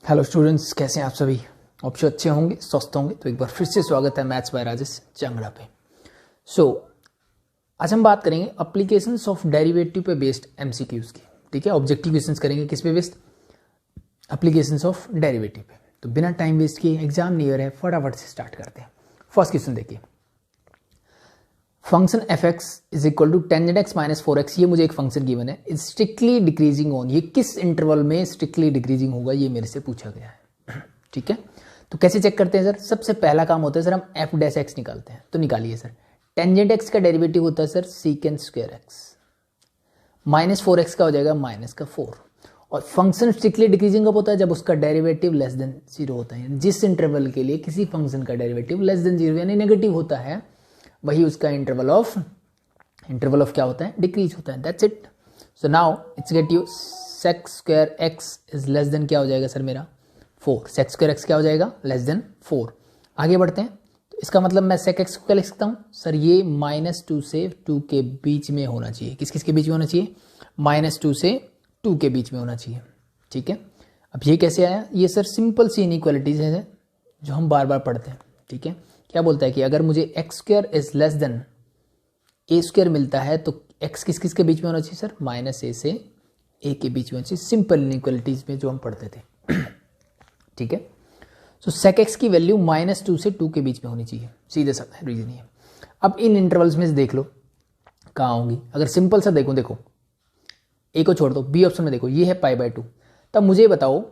Hello students, कैसे हैं आप सभी। ऑप्शन अच्छे होंगे, स्वस्थ होंगे। तो एक बार फिर से स्वागत है मैथ्स बाय राजेश चांगड़ा पे। आज हम बात करेंगे एप्लीकेशंस ऑफ डेरिवेटिव पे बेस्ड एमसीक्यूज की। ठीक है, ऑब्जेक्टिव क्वेश्चंस करेंगे किस पे बेस्ड, एप्लीकेशंस ऑफ डेरिवेटिव पे। तो बिना टाइम वेस्ट किए, एग्जाम नियर है, फटाफट से स्टार्ट करते हैं। फर्स्ट क्वेश्चन देखिए, function F X is equal to tangent x minus 4x। ये मुझे एक फंक्शन गिवन है, इज स्ट्रिक्टली डिक्रीजिंग ऑन। ये किस इंटरवल में स्ट्रिक्टली डिक्रीजिंग होगा, ये मेरे से पूछा गया है। ठीक है, तो कैसे चेक करते हैं सर। सबसे पहला काम होता है सर, हम एफ डैश एक्स निकालते हैं। तो निकालिए सर, टेंजेंट एक्स का डेरिवेटिव होता है sir secant square x, minus 4x का हो जाएगा माइनस का 4। और फंक्शन स्ट्रिक्टली डिक्रीजिंग कब होता है, जब उसका डेरिवेटिव लेस देन 0 होता है। जिस इंटरवल के लिए किसी फंक्शन का डेरिवेटिव लेस देन 0 यानी नेगेटिव होता है, वही उसका इंटरवल ऑफ क्या होता है, डिक्रीज होता है। That's it. So now it's get you sec square X is less than क्या हो जाएगा सर मेरा 4। सेक स्क्वायर एक्स क्या हो जाएगा, लेस देन 4। आगे बढ़ते हैं, तो इसका मतलब मैं सेक एक्स को क्या लिख सकता हूँ सर, ये -2 से 2 के बीच में होना चाहिए। किस किस के बीच में होना चाहिए, -2 से 2 के बीच में होना चाहिए। ठीक है, अब ये कैसे आया, ये सर सिंपल सी इनइक्वालिटीज है जो हम बार बार पढ़ते हैं। ठीक है, क्या बोलता है कि अगर मुझे x square is less then A square मिलता है तो एक्स किस किस के बीच में होना चाहिए सर, -a से a के बीच में होना चाहिए। सिंपल इनइक्वालिटीज में जो हम पढ़ते थे। ठीक है, सो सेक एक्स की वैल्यू -2 से 2 के बीच में होनी चाहिए, सीधे सा रीजन है। अब इन इंटरवल्स में से देख लो कहाँ होंगी। अगर सिंपल सा देखो ए को छोड़ दो, बी ऑप्शन में देखो, ये है π/2। तब मुझे बताओ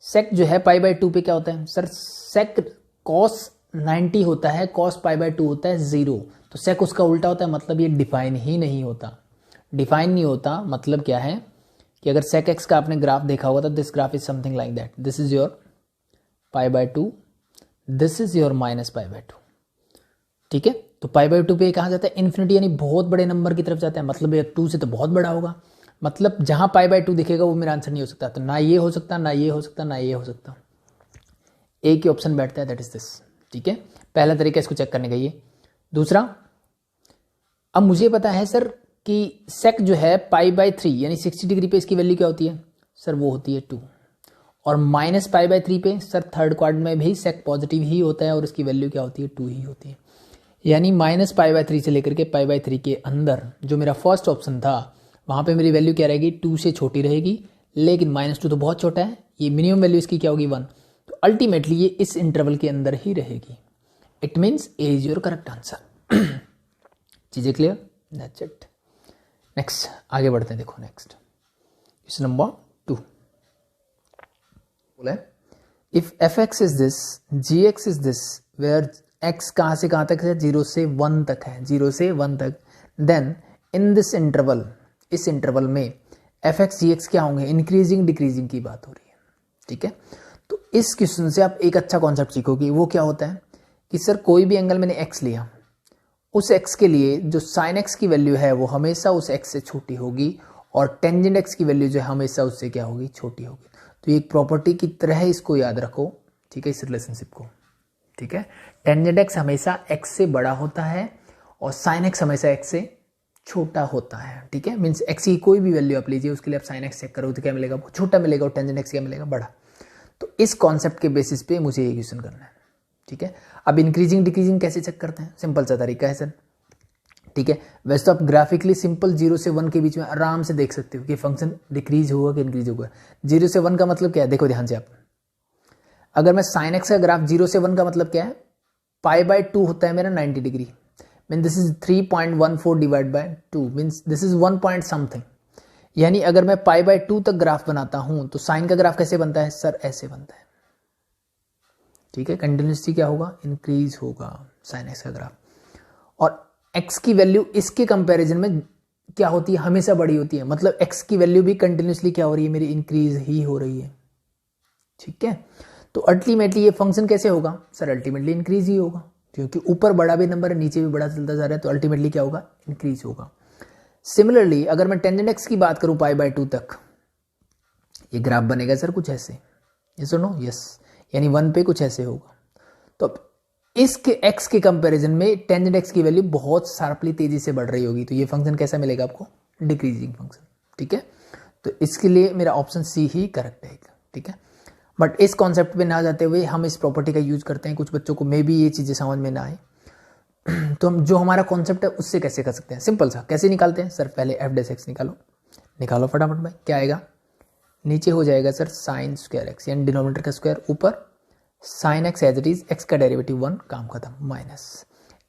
सेक जो है π/2 पे क्या होता है सर, सेक कॉस 90 होता है, कॉस π/2 होता है 0। तो सेक उसका उल्टा होता है, मतलब ये डिफाइन ही नहीं होता। डिफाइन नहीं होता मतलब क्या है कि अगर सेक एक्स का आपने ग्राफ देखा होगा तो this graph is something like that. This is your π/2, this is your -π/2। ठीक है, तो π/2 पे कहाँ जाता है, इन्फिनिटी यानी बहुत बड़े नंबर की तरफ जाता है। मतलब ये 2 से तो बहुत बड़ा होगा, मतलब जहां π/2 दिखेगा वो मेरा आंसर नहीं हो सकता। तो ना ये हो सकता, ना ये हो सकता, ना ये हो सकता। एक ही ऑप्शन बैठता है, दैट इज दिस। ठीक है, पहला तरीका इसको चेक करने का ये। दूसरा, अब मुझे पता है सर कि सेक जो है π/3 यानी 60 डिग्री पे इसकी वैल्यू क्या होती है सर, वो होती है 2। और -π/3 पे सर थर्ड क्वाड्रेंट में भी सेक पॉजिटिव ही होता है और इसकी वैल्यू क्या होती है, 2 ही होती है। यानी -π/3 से लेकर के π/3 के अंदर जो मेरा फर्स्ट ऑप्शन था, वहां पे मेरी वैल्यू क्या रहेगी, 2 से छोटी रहेगी। लेकिन -2 तो बहुत छोटा है, ये मिनिमम वैल्यू इसकी क्या होगी, 1। तो अल्टीमेटली ये इस इंटरवल के अंदर ही रहेगी। It means a is your correct answer. चीजें क्लियर, दैट्स इट। नेक्स्ट आगे बढ़ते हैं। देखो नेक्स्ट क्वेश्चन नंबर 2 बोला है, if F X is this, G X is this, where X कहां से कहां तक है, 0 से 1 तक है, 0 से 1 तक, देन इन दिस इंटरवल, इस इंटरवल में एफ एक्स जी एक्स क्या होंगे, इंक्रीजिंग डिक्रीजिंग की बात हो रही है। ठीक है, तो इस क्वेश्चन से आप एक अच्छा कॉन्सेप्ट सीखोगे। वो क्या होता है कि सर कोई भी एंगल मैंने एक्स लिया, उस एक्स के लिए जो साइन एक्स की वैल्यू है वो हमेशा उस एक्स से छोटी होगी, और टेंजेंट एक्स की वैल्यू जो है हमेशा उससे क्या होगी, छोटी होगी। तो ये एक प्रॉपर्टी की तरह इसको याद रखो। ठीक है, इस रिलेशनशिप को। ठीक है, टेंजेंट एक्स हमेशा एक्स से बड़ा होता है और साइन एक्स हमेशा एक्स से छोटा होता है। ठीक है, मीन्स एक्स की कोई भी वैल्यू आप लीजिए, उसके लिए आप साइन एक्स चेक करो तो क्या मिलेगा, वो छोटा मिलेगा, और टेंजेंट एक्स क्या मिलेगा, बड़ा। तो इस कॉन्सेप्ट के बेसिस पे मुझे ये क्वेश्चन करना है। ठीक है, अब इंक्रीजिंग डिक्रीजिंग कैसे चेक करते हैं, सिंपल सा तरीका है सर। ठीक है, वैसे तो आप ग्राफिकली सिंपल 0 से 1 के बीच में आराम से देख सकते हो कि फंक्शन डिक्रीज होगा कि इंक्रीज होगा। 0 से 1 का मतलब क्या है, देखो ध्यान से आप, अगर मैं साइन एक्स का ग्राफ 0 से 1 का मतलब क्या है, π/2 होता है मेरा 90 degree, mean this is 3.14 divide by 2, means this is 1 point something. यानी अगर मैं π/2 तक ग्राफ बनाता हूं तो साइन का ग्राफ कैसे बनता है सर, ऐसे बनता है। ठीक है, कंटिन्यूसली क्या होगा, इंक्रीज होगा साइन एक्स का ग्राफ। और एक्स की वैल्यू इसके कंपैरिजन में क्या होती है, हमेशा बड़ी होती है। मतलब एक्स की वैल्यू भी कंटिन्यूसली क्या हो रही है, मेरी इंक्रीज ही हो रही है। ठीक है, तो अल्टीमेटली ये फंक्शन कैसे होगा सर, अल्टीमेटली इंक्रीज ही होगा, क्योंकि ऊपर बड़ा भी नंबर है, नीचे भी बड़ा चलता जा रहा है, तो अल्टीमेटली क्या होगा, इंक्रीज होगा। सिमिलरली अगर मैं टेंजेंट एक्स की बात करूं π/2 तक, ये ग्राफ बनेगा सर कुछ ऐसे, यस और नो, यस, यानी 1 पे कुछ ऐसे होगा। तो इसके एक्स के कंपैरिजन में टेंजेंट एक्स की वैल्यू बहुत शार्पली तेजी से बढ़ रही होगी, तो ये फंक्शन कैसा मिलेगा आपको, डिक्रीजिंग फंक्शन। ठीक है, तो इसके लिए मेरा ऑप्शन सी ही करेक्ट है। ठीक है, बट इस कॉन्सेप्ट पे ना जाते हुए हम इस प्रॉपर्टी का यूज करते हैं, कुछ बच्चों को मे भी ये चीज़ें समझ में ना आए। तो हम जो हमारा कॉन्सेप्ट है उससे कैसे कर सकते हैं, सिंपल सा कैसे निकालते हैं सर, पहले एफ डैश एक्स निकालो फटाफट भाई। क्या आएगा, नीचे हो जाएगा सर साइन स्क्वायर एक्स, यानी डिनोमिनेटर का स्क्वायर, ऊपर sine X as it is, X का डेरिवेटिव 1, काम खत्म, minus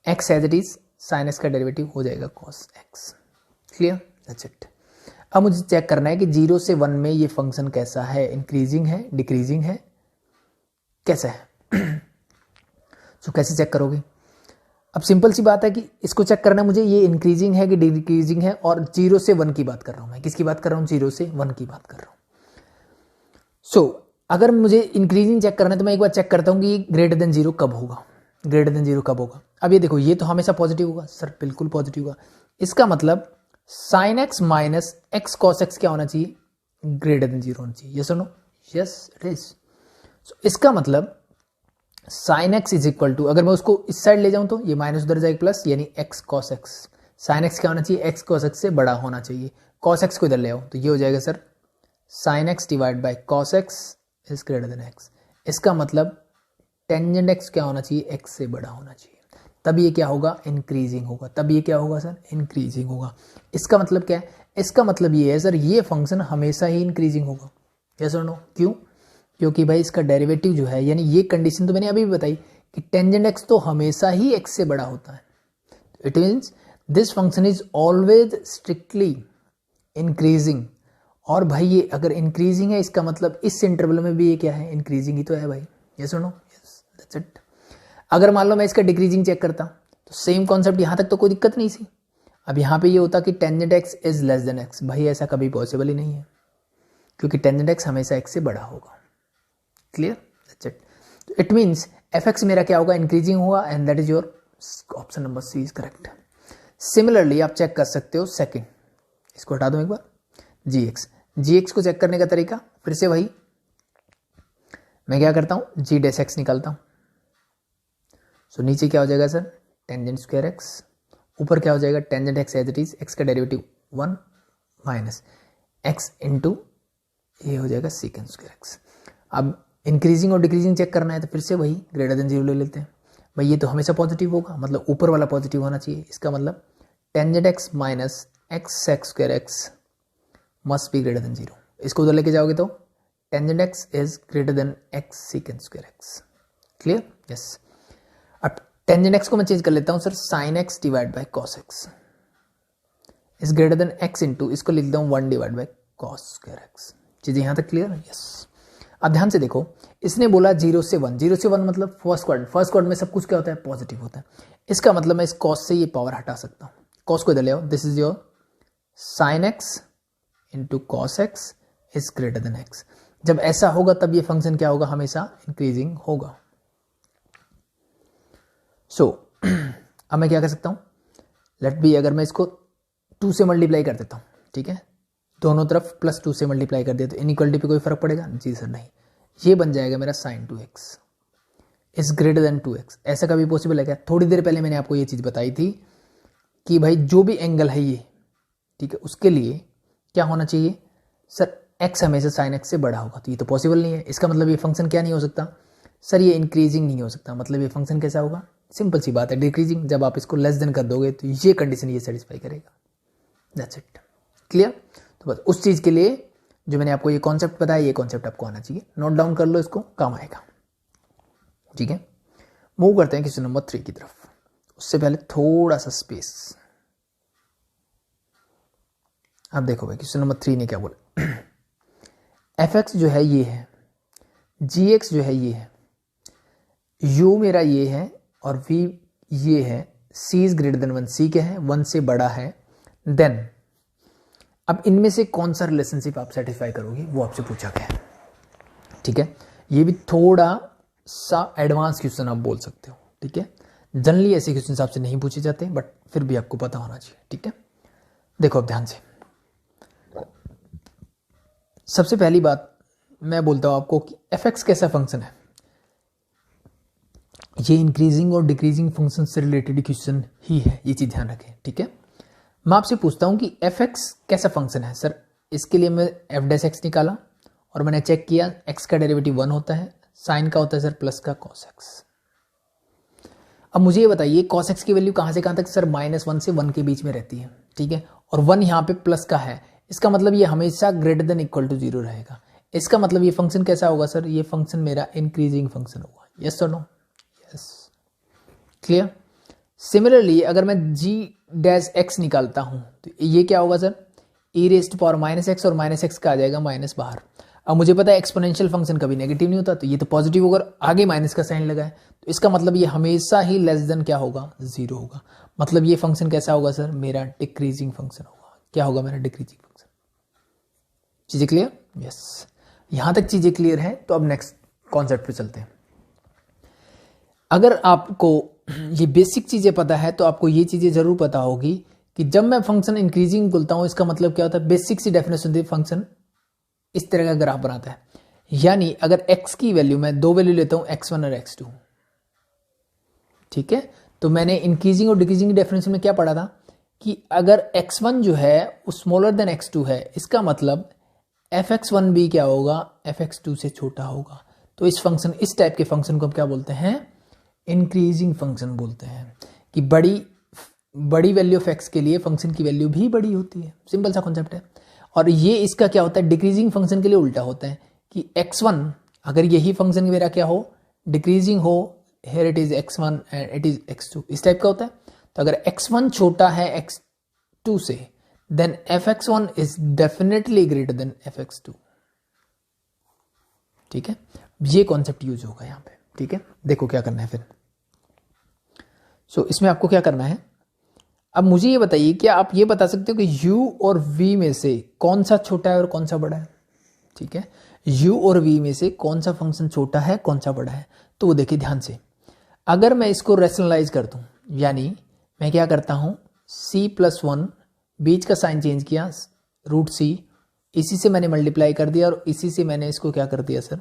X as it is, sine x का डेरिवेटिव हो जाएगा cos X. Clear, that's it. अब मुझे चेक करना है कि 0 से 1 में ये फंक्शन कैसा है, इंक्रीजिंग है, डिक्रीजिंग है, कैसा है। तो कैसे चेक करोगे, अब सिंपल सी बात है कि इसको चेक करना मुझे, ये इंक्रीजिंग है कि डिक्रीजिंग है, और 0 से 1 की बात कर रहा हूं मैं, किसकी बात कर रहा हूं, 0 से 1 की बात कर रहा हूं। सो अगर मुझे इंक्रीजिंग चेक करना है तो मैं एक बार चेक करता हूं कि ग्रेटर देन 0 कब होगा, ग्रेटर देन 0 कब होगा। अब ये देखो, ये तो हमेशा पॉजिटिव होगा सर, बिल्कुल पॉजिटिव होगा। इसका मतलब sine x minus x cos x क्या होना चाहिए, ग्रेटर देन 0 होना चाहिए। यस और नो, यस इट इज। इसका मतलब sine X is equal to, अगर मैं उसको इस साइड ले जाऊं तो ये माइनस उधर जाएगा प्लस, यानी x cos x. Sine x क्या होना चाहिए, एक्स कॉस एक्स से बड़ा होना चाहिए। कॉस एक्स को इधर ले आओ तो ये हो जाएगा sir sine x divide by cos x is greater than x. इसका मतलब टेंजेंट एक्स क्या होना चाहिए, एक्स से बड़ा होना चाहिए, तब ये क्या होगा, इंक्रीजिंग होगा। तब ये क्या होगा सर, इंक्रीजिंग होगा। इसका मतलब क्या है, इसका मतलब ये है सर, ये फंक्शन हमेशा ही इंक्रीजिंग होगा। यस और नो, क्यों, क्योंकि भाई इसका डेरिवेटिव जो है, यानी ये कंडीशन तो मैंने अभी भी बताई कि टेंजेंट एक्स तो हमेशा ही एक्स से बड़ा होता है। It means this function is always strictly increasing. और भाई ये अगर इंक्रीजिंग है, इसका मतलब इस इंटरवल में भी ये क्या है, इंक्रीजिंग ही तो है भाई। यस और नो, यस दैट्स इट। अगर मान लो मैं इसका डिक्रीजिंग चेक करता तो सेम कॉन्सेप्ट, यहां तक तो कोई दिक्कत नहीं थी। अब यहां पे ये होता कि tangent x is less then x, भाई ऐसा कभी पॉसिबल ही नहीं है, क्योंकि टेंजेंट एक्स हमेशा एक्स से बड़ा होगा। Clear, that's it. तो इट मींस एफ एक्स मेरा क्या होगा, इंक्रीजिंग होगा, and that is your option number C is correct. Similarly आप चेक कर सकते हो सेकंड, इसको हटा दो एक बार, जी एक्स को चेक करने का तरीका फिर से वही, मैं क्या करता हूं, जी डैश एक्स निकालता हूं। सो नीचे क्या हो जाएगा सर, टेंजेंट स्क्वायर एक्स, ऊपर क्या हो जाएगा, tangent X as it is, X का डेरिवेटिव 1 माइनस एक्स इंटू ये हो जाएगा सीकेंट स्क्वायर एक्स। अब इंक्रीजिंग और डिक्रीजिंग चेक करना है तो फिर से वही ग्रेटर देन 0 ले लेते हैं। भाई ये तो हमेशा पॉजिटिव होगा, मतलब ऊपर वाला पॉजिटिव होना चाहिए। इसका मतलब tangent x minus x sec square x must be greater than 0। इसको उधर लेके जाओगे तो tangent x is greater than x secant square x. Clear, yes. अब टेंजेंट एक्स को मैं चेंज कर लेता हूं sir, sine x divide by cos x is greater than x into, इसको लिख देता हूं 1 divide by cos square x. चीजें यहां तक क्लियर है, यस। अब ध्यान से देखो, इसने बोला 0 से 1, 0 से 1 मतलब फर्स्ट क्वाड्रेंट में सब कुछ क्या होता है, पॉजिटिव होता है। इसका मतलब मैं इस कॉस से ये पावर हटा सकता हूं, कॉस को इधर ले आओ, this is your sine x into cos x is greater than x. जब ऐसा होगा तब ये फंक्शन क्या होगा, हमेशा इंक्रीजिंग होगा। सो अब मैं क्या कर सकता हूं, लेट बी, अगर मैं इसको 2 से मल्टीप्लाई कर देता हूं, ठीक है, दोनों तरफ +2 से मल्टीप्लाई कर दिया तो इनइक्वालिटी पे कोई फर्क पड़ेगा, जी सर नहीं। ये बन जाएगा मेरा sign 2x is greater then 2x। ऐसा कभी पॉसिबल है क्या? थोड़ी देर पहले मैंने आपको ये चीज़ बताई थी कि भाई जो भी एंगल है ये, ठीक है, उसके लिए क्या होना चाहिए सर, x हमेशा साइन x से बड़ा होगा। तो ये तो पॉसिबल नहीं है। इसका मतलब ये फंक्शन क्या नहीं हो सकता सर, ये इंक्रीजिंग नहीं हो सकता। मतलब ये फंक्शन कैसा होगा, सिंपल सी बात है, डिक्रीजिंग। जब आप इसको लेस देन कर दोगे तो ये कंडीशन ये सेटिस्फाई करेगा। That's it, clear. तो बस उस चीज़ के लिए जो मैंने आपको ये कॉन्सेप्ट बताया, ये कॉन्सेप्ट आपको आना चाहिए। नोट डाउन कर लो, इसको काम आएगा, ठीक है। मूव करते हैं क्वेश्चन नंबर 3 की तरफ। उससे पहले थोड़ा सा स्पेस। अब देखो भाई, क्वेश्चन नंबर 3 ने क्या बोला, एफ एक्स जो है ये है, जी एक्स जो है ये है, यू मेरा ये है और वी ये है, सी इज ग्रेटर देन 1, सी क्या है 1 से बड़ा है। देन अब इनमें से कौन सा रिलेशनशिप आप सेटिस्फाई करोगे, वो आपसे पूछा गया है, ठीक है। ये भी थोड़ा सा एडवांस क्वेश्चन आप बोल सकते हो, ठीक है। जनरली ऐसे क्वेश्चन आपसे नहीं पूछे जाते, बट फिर भी आपको पता होना चाहिए, ठीक है। देखो अब ध्यान से, सबसे पहली बात मैं बोलता हूं आपको कि एफ एक्स कैसा फंक्शन है। ये इंक्रीजिंग और डिक्रीजिंग फंक्शन से रिलेटेड क्वेश्चन ही है, ये चीज ध्यान रखें, ठीक है। मैं आपसे पूछता हूं कि एफ एक्स कैसा फंक्शन है सर। इसके लिए मैं एफ डैश एक्स निकाला और मैंने चेक किया x का डेरिवेटिव 1 होता है, साइन का होता है सर प्लस का cos x। अब मुझे ये बताइए cos x की वैल्यू कहाँ से कहाँ तक सर -1 से 1 के बीच में रहती है, ठीक है, और 1 यहाँ पे प्लस का है, इसका मतलब ये हमेशा ग्रेटर देन इक्वल टू 0 रहेगा। इसका मतलब ये फंक्शन कैसा होगा सर, ये फंक्शन मेरा इंक्रीजिंग फंक्शन होगा। यस और नो? Yes, clear. सिमिलरली अगर मैं g डैश x निकालता हूं तो ये क्या होगा sir, e rest power -x और -x का आ जाएगा माइनस बाहर। अब मुझे पता है एक्सपोनेंशियल फंक्शन कभी नेगेटिव नहीं होता, तो ये तो पॉजिटिव होगा, आगे माइनस का साइन लगा है, तो इसका मतलब ये हमेशा ही लेस देन क्या होगा, 0 होगा। मतलब ये फंक्शन कैसा होगा सर, मेरा डिक्रीजिंग फंक्शन होगा। क्या होगा मेरा डिक्रीजिंग फंक्शन। चीजें क्लियर? यस, यहां तक चीजें क्लियर है। तो अब नेक्स्ट कॉन्सेप्ट पे चलते हैं। अगर आपको ये बेसिक चीजें पता है तो आपको ये चीजें जरूर पता होगी कि जब मैं फंक्शन इंक्रीजिंग बोलता हूं इसका मतलब क्या होता है, बेसिक सी डेफिनेशन होती है, फंक्शन इस तरह का ग्राफ बनाता है। यानी अगर x की वैल्यू मैं दो वैल्यू लेता हूं x1 और x2, ठीक है, तो मैंने इंक्रीजिंग और डिक्रीजिंग डेफिनेशन में क्या पढ़ा था कि अगर x1 जो है वो स्मॉलर देन x2 है, इसका मतलब fx1 भी क्या होगा, fx2 से छोटा होगा। तो इस फंक्शन, इस टाइप के फंक्शन को हम क्या बोलते हैं, इंक्रीजिंग फंक्शन बोलते हैं, कि बड़ी वैल्यू ऑफ x के लिए फंक्शन की वैल्यू भी बड़ी होती है। सिंपल सा कॉन्सेप्ट है। और ये इसका क्या होता है, डिक्रीजिंग फंक्शन के लिए उल्टा होता है कि x1 अगर यही फंक्शन मेरा क्या हो, डिक्रीजिंग हो, here it is x1 and it is x2, इस टाइप का होता है। तो अगर x1 छोटा है x2 से, then fx1 is definitely greater than fx2। ठीक है, ये कॉन्सेप्ट यूज होगा यहां पे। ठीक है, देखो क्या करना है फिर। इसमें आपको क्या करना है, अब मुझे ये बताइए, क्या आप ये बता सकते हो कि u और v में से कौन सा छोटा है और कौन सा बड़ा है। ठीक है, u और v में से कौन सा फंक्शन छोटा है, कौन सा बड़ा है। तो वो देखिए ध्यान से, अगर मैं इसको रैशनलाइज कर दूं, यानी मैं क्या करता हूं, c+1 बीच का साइन चेंज किया, √c, इसी से मैंने मल्टीप्लाई कर दिया और इसी से मैंने इसको क्या कर दिया सर,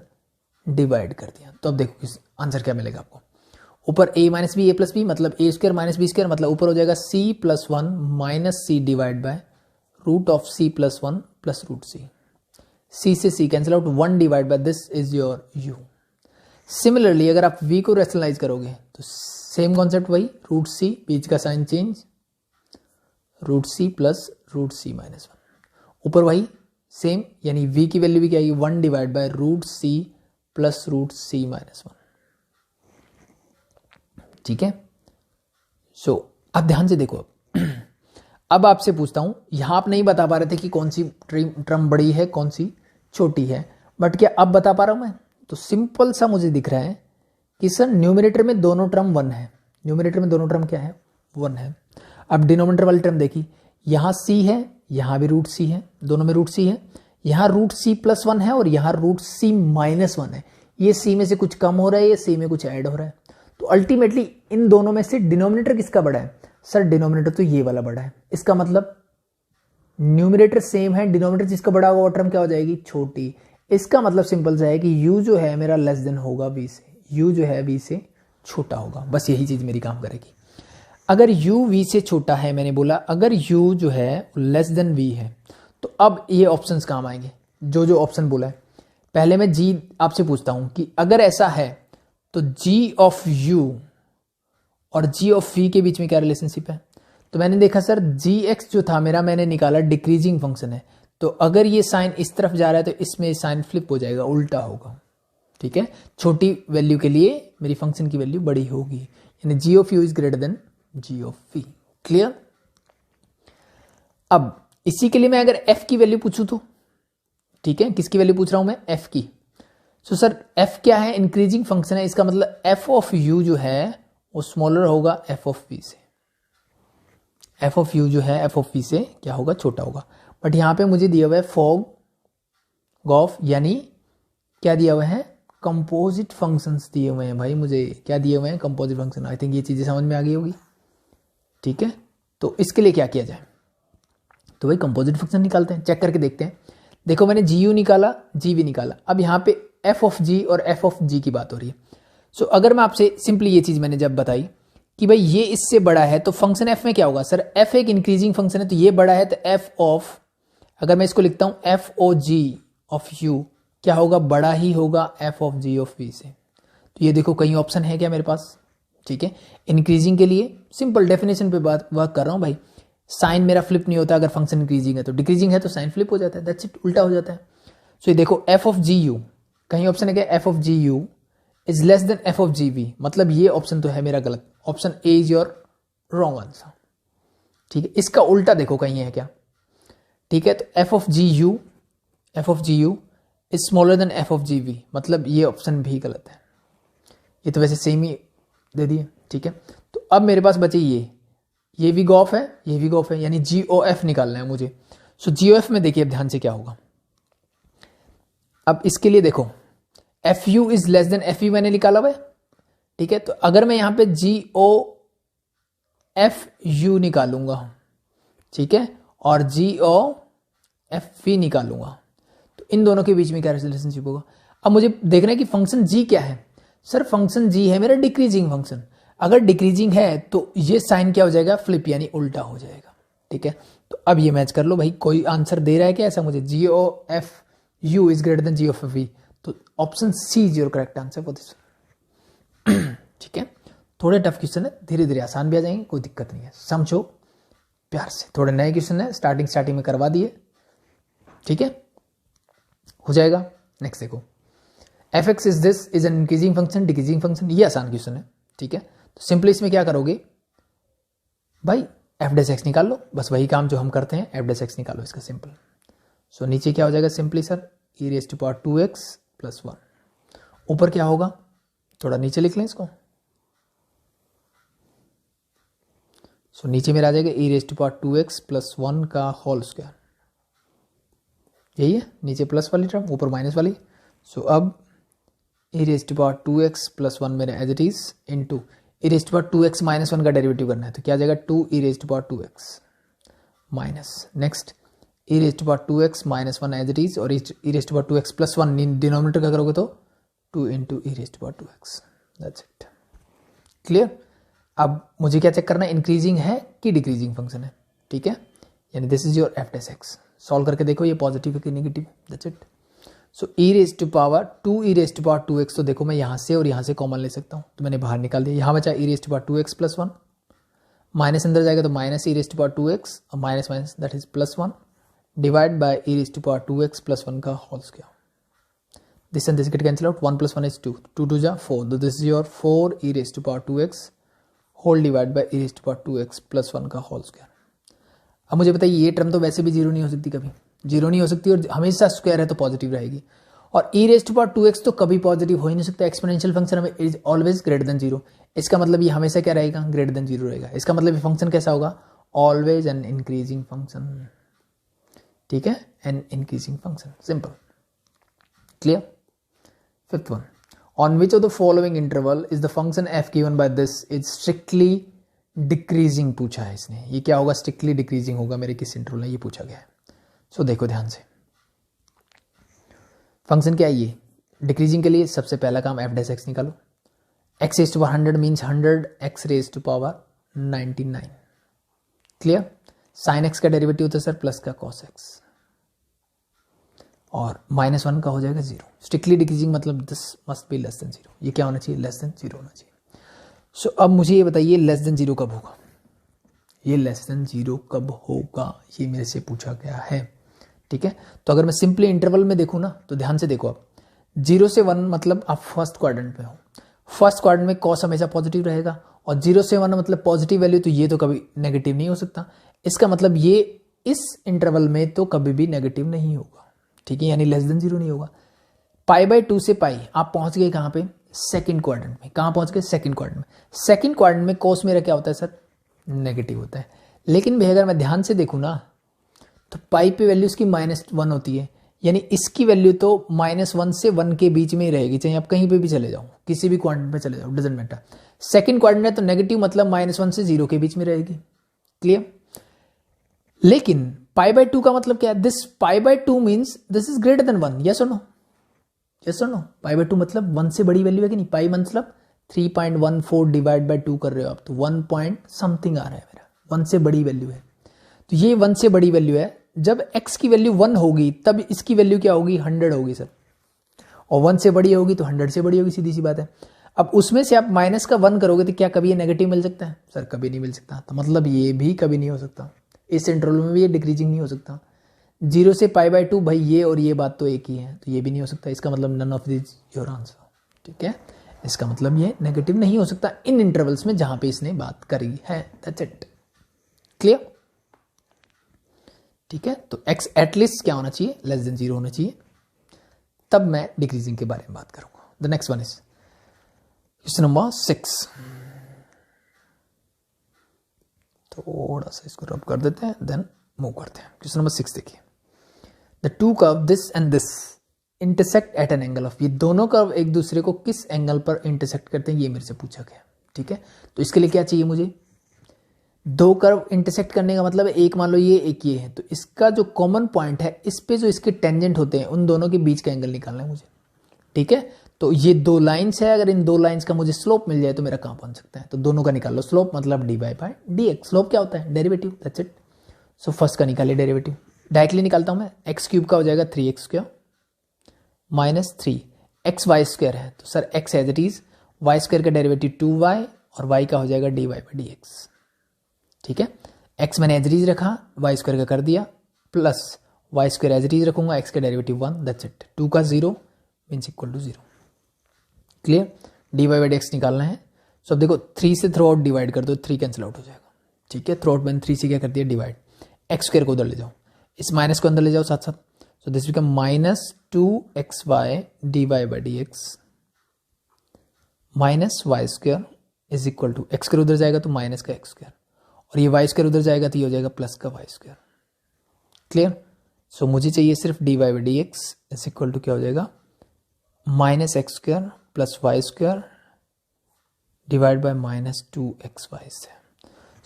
डिवाइड कर दिया। तो अब देखो आंसर क्या मिलेगा आपको, ऊपर a minus b, a plus b मतलब a square minus b square, मतलब ऊपर हो जाएगा c+1 minus c divide by √c+1 plus √c। c से c cancel out, 1 divide by this is your u। Similarly अगर आप v को rationalise करोगे तो सेम कॉन्सेप्ट वही, √c बीच का sign change, √c plus √c minus 1, ऊपर वही सेम, यानी v की वैल्यू भी क्या आएगी, 1 divide bye √c plus √c minus 1। ठीक है, अब ध्यान से देखो। अब आपसे पूछता हूं, यहां आप नहीं बता पा रहे थे कि कौन सी टर्म बड़ी है कौन सी छोटी है, बट क्या अब बता पा रहा हूं मैं। तो सिंपल सा मुझे दिख रहा है कि सर न्यूमरेटर में दोनों टर्म 1 है, न्यूमरेटर में दोनों टर्म क्या है, 1 है। अब डिनोमिनेटर वाली टर्म देखी, यहां c है, यहां भी √c है, दोनों में √c है, यहां √c+1 है और यहां √c माइनस 1 है। ये c में से कुछ कम हो रहा है, ये c में कुछ ऐड हो रहा है। तो अल्टीमेटली इन दोनों में से डिनोमिनेटर किसका बड़ा है सर, डिनोमिनेटर तो ये वाला बड़ा है। इसका मतलब न्यूमरेटर सेम है, डिनोमिनेटर जिसका बड़ा होगा वो टर्म क्या हो जाएगी, छोटी। इसका मतलब सिंपल सा है कि u जो है मेरा लेस देन होगा v से, u जो है v से छोटा होगा। बस यही चीज मेरी काम करेगी। अगर u v से छोटा है, मैंने बोला अगर u जो है लेस देन v है, तो अब ये ऑप्शंस काम आएंगे, जो जो ऑप्शन बोला है। पहले मैं g आपसे पूछता हूं कि अगर ऐसा है तो g ऑफ u और g ऑफ v के बीच में क्या रिलेशनशिप है। तो मैंने देखा सर gx जो था मेरा, मैंने निकाला डिक्रीजिंग फंक्शन है, तो अगर ये साइन इस तरफ जा रहा है तो इसमें साइन फ्लिप हो जाएगा, उल्टा होगा। ठीक है, छोटी वैल्यू के लिए मेरी फंक्शन की वैल्यू बड़ी होगी, यानी g of u is greater then g of v। Clear. अब इसी के लिए मैं अगर f की वैल्यू पूछूं तो, ठीक है, किसकी वैल्यू पूछ रहा हूं मैं, f की। सर f क्या है, इंक्रीजिंग फंक्शन है, इसका मतलब f ऑफ u जो है वो स्मॉलर होगा f ऑफ v से, f ऑफ u जो है f ऑफ v से क्या होगा, छोटा होगा। बट यहां पे मुझे दिया हुआ है फॉग ऑफ, यानी क्या दिया हुआ है, कंपोजिट फंक्शंस दिए हुए हैं भाई, मुझे क्या दिए हुए हैं, कंपोजिट फंक्शन। आई थिंक ये चीजें समझ में आ गई होगी। ठीक है, तो इसके लिए क्या किया जाए, तो भाई कंपोजिट फंक्शन निकालते हैं, चेक करके देखते हैं। देखो मैंने GU निकाला, GV निकाला, अब यहाँ पे f ऑफ g और f ऑफ g की बात हो रही है। अगर मैं आपसे सिंपली ये चीज मैंने जब बताई कि भाई ये इससे बड़ा है तो फंक्शन f में क्या होगा सर, f एक इंक्रीजिंग फंक्शन है तो ये बड़ा है, तो f ऑफ, अगर मैं इसको लिखता हूं f o g of u क्या होगा, बड़ा ही होगा f of g of v से। तो ये देखो कहीं ऑप्शन है क्या मेरे पास, ठीक है। इंक्रीजिंग के लिए सिंपल डेफिनेशन पे बात वर्क कर रहा हूँ भाई, साइन मेरा फ्लिप नहीं होता अगर फंक्शन इंक्रीजिंग है, तो डिक्रीजिंग है तो साइन फ्लिप हो जाता है, दैट्स इट, उल्टा हो जाता है। सो ये देखो एफ ऑफ जी यू, कहीं ऑप्शन है क्या, f of g u is less than f of g v, मतलब ये ऑप्शन तो है मेरा गलत, option A is your wrong answer, ठीक है। इसका उल्टा देखो कहीं है क्या, ठीक है। तो f of g u is smaller than f of g v, मतलब ये ऑप्शन भी गलत है। ये तो वैसे सेम ही दे दिए, ठीक है। तो अब मेरे पास बचे ये भी गॉफ है, ये भी गॉफ है, यानी जी ओ एफ निकालना है मुझे। सो जी ओ एफ में देखिए अब ध्यान से क्या होगा, अब इसके लिए देखो F u is less than F you मैंने निकाला हुआ है, ठीक है। तो अगर मैं यहां पे जी ओ एफ यू निकालूंगा, ठीक है, और जी ओ एफ वी निकालूंगा, तो इन दोनों के बीच में क्या रिलेशनशिप होगा। अब मुझे देखना है कि फंक्शन जी क्या है। सर फंक्शन जी है मेरा डिक्रीजिंग फंक्शन, अगर डिक्रीजिंग है तो ये साइन क्या हो जाएगा, फ्लिप यानी उल्टा हो जाएगा, ठीक है। तो अब ये मैच कर लो भाई, कोई आंसर दे रहा है क्या ऐसा मुझे, g o f u is greater than g of f v, तो option C is your correct answer for this, ठीक है। थोड़े टफ क्वेश्चन है, धीरे धीरे आसान भी आ जाएंगे, कोई दिक्कत नहीं है, समझो प्यार से। थोड़े नए क्वेश्चन है, स्टार्टिंग में करवा दिए, ठीक है, हो जाएगा। नेक्स्ट देखो, F X is this is an increasing function decreasing function, ये आसान क्वेश्चन है, ठीक है। तो सिंपली इसमें क्या करोगे भाई, एफ डेस एक्स निकाल लो, बस वही काम जो हम करते हैं, एफ डेस एक्स निकालो इसका सिंपल। सो नीचे क्या हो जाएगा simply sir, e raise to power 2x plus 1, ऊपर क्या होगा, थोड़ा नीचे लिख लें इसको। सो नीचे मेरा आ जाएगा e raise to power 2x plus 1 का होल स्क्वायर, यही है, नीचे प्लस वाली टर्म ऊपर माइनस वाली। सो अब e raise to power 2x plus 1 मेरा as it is into e raise to power 2x minus 1 का डेरिवेटिव करना है, तो क्या आ जाएगा 2 e raise to power 2x minus, next e raise to power 2x minus 1 as it is, और e raise to power 2x plus 1 denominator का करोगे तो 2 into e raise to power 2x, that's it, clear. अब मुझे क्या check करना है, increasing है कि डिक्रीजिंग फंक्शन है, ठीक है, यानी this is your f dash x. Solve करके देखो ये पॉजिटिव है कि negative, that's it. So e raise to power 2 e raise to power 2x, तो देखो मैं यहाँ से और यहाँ से कॉमन ले सकता हूँ, तो मैंने बाहर निकाल दिया, यहाँ बचा e raise to power 2x plus 1, minus अंदर जाएगा तो minus e raise to power 2x और minus minus that is plus 1 divide by e raise to power 2x plus 1 का whole square, this and this get cancel out, 1 plus 1 is 2, 2 2 जा 4, तो this is your 4 e raise to power 2x whole divide by e raise to power 2x plus 1 का whole square. अब मुझे बताइए ये term तो वैसे भी जीरो नहीं हो सकती, कभी जीरो नहीं हो सकती, और हमेशा स्क्वायर है तो पॉजिटिव रहेगी, और e raise to power 2x तो कभी पॉजिटिव हो ही नहीं सकता, एक्सपोनेंशियल फंक्शन हमें is always greater than zero, इसका मतलब ये हमेशा क्या रहेगा, ग्रेटर देन जीरो रहेगा, इसका मतलब ये फंक्शन कैसा होगा, ऑलवेज एन इंक्रीजिंग फंक्शन, ठीक है, an increasing function, simple, clear. Fifth one, on which of the following interval is the function F given by this is strictly decreasing, पूछा है इसने, ये क्या होगा, स्ट्रिक्टली डिक्रीजिंग होगा मेरे किस इंटरवल में, ये पूछा गया है। सो देखो ध्यान से, फंक्शन क्या है ये, डिक्रीजिंग के लिए सबसे पहला काम एफ डेस एक्स निकालो, x raise to power 100 means 100 x raise to power 99, clear. Sine x का डेरिवेटिव होता है सर प्लस का कॉस एक्स, और माइनस 1 का हो जाएगा 0, स्ट्रिक्टली डिक्रीजिंग मतलब this must be less than 0, ये क्या होना चाहिए, लेस देन 0 होना चाहिए। सो अब मुझे ये बताइए लेस देन 0 कब होगा, ये लेस देन 0 कब होगा, ये मेरे से पूछा गया है, ठीक है। तो अगर मैं सिंपली इंटरवल में देखूं ना, तो ध्यान से देखो, आप 0 से 1 मतलब आप फर्स्ट क्वाड्रेंट में हो, फर्स्ट क्वाड्रेंट में कॉस हमेशा पॉजिटिव रहेगा, और 0 से 1 मतलब पॉजिटिव वैल्यू, तो ये तो कभी नेगेटिव नहीं हो सकता, इसका मतलब ये इस इंटरवल में तो कभी भी नेगेटिव नहीं होगा, ठीक है, यानी लेस देन 0 नहीं होगा। पाई बाय 2 से पाई आप पहुंच गए कहां पे, सेकंड क्वाड्रेंट में, कहां पहुंच गए, सेकंड क्वाड्रेंट में। सेकंड क्वाड्रेंट में कॉस मेरा क्या होता है सर, नेगेटिव होता है, लेकिन भैया अगर मैं ध्यान से देखूं ना, तो पाई पे वैल्यू इसकी -1 होती है, यानी इसकी वैल्यू तो -1 से 1 के बीच में ही रहेगी, चाहे आप कहीं पे भी चले जाओ, किसी भी क्वाड्रेंट में चले जाओ, डजंट मैटर। सेकंड क्वाड्रेंट है तो नेगेटिव मतलब -1 से 0 के बीच में रहेगी, क्लियर। लेकिन पाई बाय 2 का मतलब क्या है, this pi by 2 means this is greater then 1, yes और नो, यस और नो। पाई बाय 2 मतलब 1 से बड़ी वैल्यू है कि नहीं, पाई मतलब 3.14 डिवाइड बाय 2 कर रहे हो आप, तो 1 पॉइंट समथिंग आ रहा है मेरा, 1 से बड़ी वैल्यू है, तो ये 1 से बड़ी वैल्यू है। जब x की वैल्यू 1 होगी तब इसकी वैल्यू क्या होगी, 100 होगी सर, और 1 से बड़ी होगी तो 100 से बड़ी होगी, सीधी सी बात है। अब उसमें से आप माइनस का 1 करोगे तो क्या कभी ये नेगेटिव मिल सकता है? सर कभी नहीं मिल सकता। तो मतलब ये भी कभी नहीं हो सकता, इस इंटरवल में भी ये डिक्रीजिंग नहीं हो सकता। 0 से π/2 भाई ये और ये बात तो एक ही है, तो ये भी नहीं हो सकता। इसका मतलब none of this your answer, ठीक है। इसका मतलब ये नेगेटिव नहीं हो सकता इन इंटरवल्स में जहां पे इसने बात करी है। दैट्स इट, क्लियर, ठीक है। तो x एटलीस्ट क्या होना चाहिए? लेस देन 0 होना चाहिए, तब मैं डिक्रीजिंग के बारे में बात करूंगा। The next one is question number 6। थोड़ा सा इसको रब कर देते हैं, देन मूव करते हैं। क्वेश्चन नंबर 6 देखिए, the two curve this and this intersect at an angle of, ये दोनों कर्व एक दूसरे को किस एंगल पर इंटरसेक्ट करते हैं, ये मेरे से पूछा गया, ठीक है। तो इसके लिए क्या चाहिए मुझे? दो कर्व इंटरसेक्ट करने का मतलब एक मान लो ये, एक ये है, तो इसका जो कॉमन पॉइंट है इस पे जो इसके टेंजेंट होते हैं उन दोनों के बीच का एंगल निकालना है मुझे, ठीक है। तो ये दो लाइंस है, अगर इन दो लाइंस का मुझे स्लोप मिल जाए तो मेरा कहाँ बन सकता है? तो दोनों का निकाल लो स्लोप, मतलब dy/dx। स्लोप क्या होता है? Derivative, that's it. So first का निकालिए डेरिवेटिव, डायरेक्टली निकालता हूं मैं। x³ का हो जाएगा 3x² माइनस 3 xy² है, तो sir x as it is, y² का डेरिवेटिव 2y और y का हो जाएगा dy/dx, ठीक है। x मैंने एज इट इज रखा, y² का कर दिया, plus y² as it is रखूंगा, x का डेरिवेटिव 1, दैट्स इट। 2 का 0 means equal to 0, clear. dy/dx निकालना है। सो अब देखो 3 से थ्रू आउट डिवाइड कर दो, 3 कैंसिल आउट हो जाएगा, ठीक है। थ्रू आउट मैंने 3 से क्या कर दिया? डिवाइड। x² को उधर ले जाओ, इस माइनस को अंदर ले जाओ साथ साथ, so this become -2xy dy/dx minus y² is equal to, x² उधर जाएगा तो माइनस का x², और ये y² उधर जाएगा तो ये हो जाएगा प्लस का y², क्लियर। सो मुझे चाहिए सिर्फ dy/dx इज इक्वल टू क्या हो जाएगा? -x² plus y² divide by -2xy से।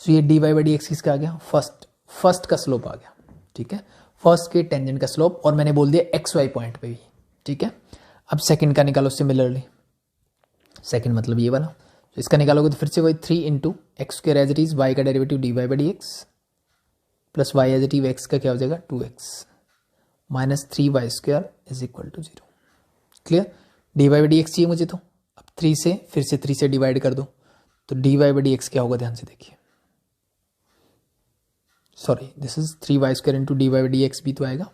सो ये dy/dx किसका आ गया? फर्स्ट का स्लोप आ गया, ठीक है। फर्स्ट के टेंजेंट का स्लोप, और मैंने बोल दिया xy पॉइंट पे भी, ठीक है। अब सेकंड का निकालो सिमिलरली, सेकंड मतलब ये वाला, तो इसका निकालोगे तो फिर से वही 3 into x² as it is, y का derivative dy/dx plus y as it is, x का क्या हो जाएगा? 2x minus 3y² is equal to 0, clear. dy/dx चाहिए मुझे, तो अब 3 से फिर से 3 से डिवाइड कर दो, तो dy/dx क्या होगा? ध्यान से देखिए, sorry this is 3y² into dy/dx भी तो आएगा,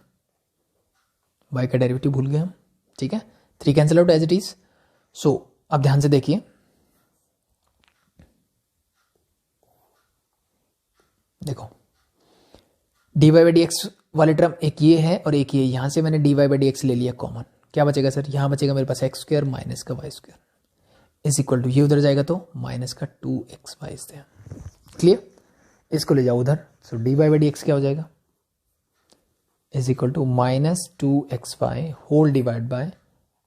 y का डेरिवेटिव भूल गए हम, ठीक है। 3 cancel out as it is. So अब ध्यान से देखिए, देखो dy/dx वाले टर्म एक ये है और एक ये, यहां से मैंने dy/dx ले लिया कॉमन, क्या बचेगा सर? यहां बचेगा मेरे पास x² माइनस का y² इज इक्वल टू, ये उधर जाएगा तो माइनस का 2xy से, क्लियर। इसको ले जाओ उधर, सो dy/dx क्या हो जाएगा? Is equal to -2xy whole divide by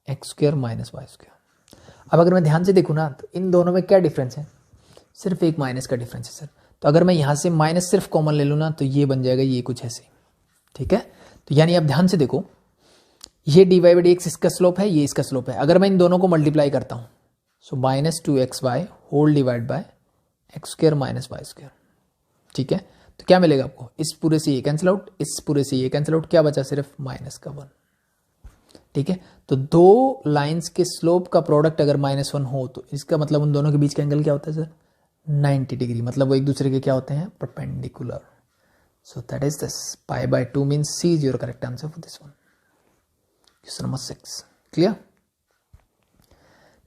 x² minus y²। अब अगर मैं ध्यान से देखूँ ना, तो इन दोनों में क्या डिफरेंस है? सिर्फ एक माइनस का डिफरेंस है सर। तो अगर मैं यहाँ से माइनस सिर्फ कॉमन ले लूँ ना, तो ये बन जाएगा ये कुछ ऐसे, ठीक है। तो यानी आप ध्यान से देखो, ये dy/dx इसका स्लोप है, ये इसका स्लोप है। अगर मैं इन दोनों को मल्टीप्लाई करता हूँ, so -2xy whole divide by x² minus y², ठीक है। तो क्या मिलेगा आपको? इस पूरे से ये कैंसिल आउट, इस पूरे से ये कैंसिल आउट, क्या बचा? सिर्फ माइनस का 1, ठीक है। तो दो लाइंस के स्लोप का प्रोडक्ट अगर -1 हो, तो इसका मतलब उन दोनों के बीच का एंगल क्या होता है सर? 90 डिग्री, मतलब वो एक दूसरे के क्या होते हैं? Perpendicular. So that is this, π/2 means C is your correct answer for this one, question number 6, clear.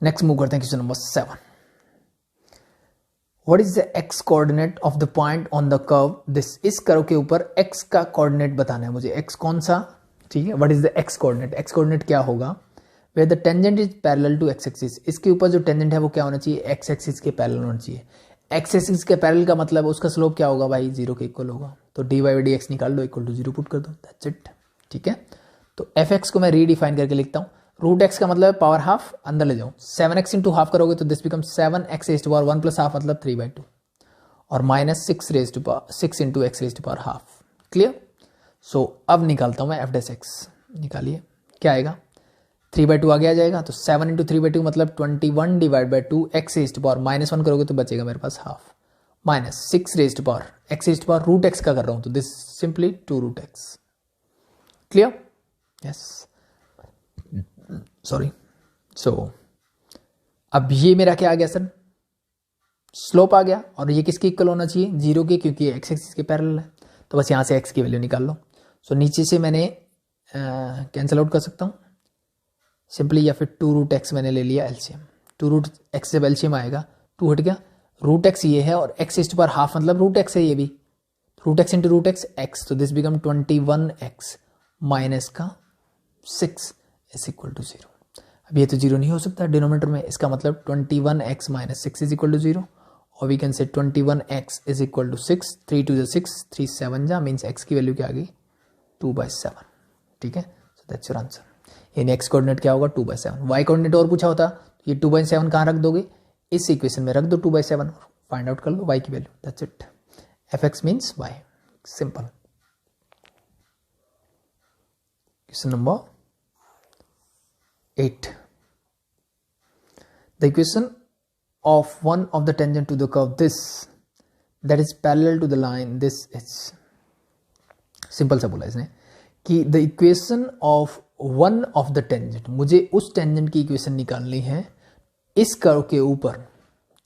Next move करते हैं question number 7। What is the x coordinate of the point on the curve this, इस curve के ऊपर x का coordinate बताना है मुझे, x कौन सा, ठीक है। What is the x coordinate? x coordinate क्या होगा? Where the tangent is parallel to x axis, इसके ऊपर जो टेंजेंट है वो क्या होना चाहिए? x एक्सिस के पैरेलल होना चाहिए। x एक्सिस के पैरेलल का मतलब उसका स्लोप क्या होगा भाई? 0 के इक्वल होगा। तो dy/dx निकाल दो, इक्वल टू 0 पुट कर दो, दैट्स इट, ठीक है। तो fx को मैं रीडिफाइन करके लिखता हूँ, √x का मतलब है पावर हाफ, अंदर ले जाओ, 7x इंटू हाफ करोगे तो this become 7x⁻1 plus half मतलब 3/2, और -6 इंटू x⁻½ क्लियर। सो अब निकालता हूं मैं f'(x), निकालिए क्या आएगा? 3/2 आगे आ जाएगा, तो 7 इंटू 3/2 मतलब 21 डिवाइड बाई 2 x⁻1 करोगे तो बचेगा मेरे पास हाफ, माइनस 6 x⁻√x का कर रहा हूं तो this simply 2√x, clear. Yes, sorry. So अब ये मेरा क्या आ गया सर, स्लोप आ गया, और ये किसके इक्वल होना चाहिए, 0 के, क्योंकि ये एक्स एक्सिस के पैरेलल है। तो बस यहाँ से x की वैल्यू निकाल लो। सो नीचे से मैंने कैंसिल आउट कर सकता हूँ सिंपली, या फिर 2√x मैंने ले लिया एलसीएम। 2√x जब एलसीएम आएगा 2 हट गया, √x ये है और x is to power half मतलब √x है ये भी, √x इंटू √x x, तो दिस बिकम 21x माइनस का 6 इज इक्वल टू 0। अब ये तो 0 नहीं हो सकता डिनोमिनेटर में, इसका मतलब 21x minus 6 is equal to 0, और वी कैन से 21x इज इक्वल टू 6, 3 2 6, 3 7 जा, मीन्स x की वैल्यू क्या आ गई 2/7। ठीक है, सो दैट्स योर आंसर। यानी x कोऑर्डिनेट क्या होगा 2/7। y कोऑर्डिनेट और पूछा होता तो ये 2/7 कहाँ रख दोगे, इस इक्वेशन में रख दो 2/7, फाइंड आउट कर लो y की value, that's it. fx means y, simple. Question number 8, the equation of one of the tangent to the curve this that is parallel to the line this is, simple सा बोला इसने कि the equation of one of the tangent, मुझे उस tangent की equation निकालनी है इस कर्व के ऊपर,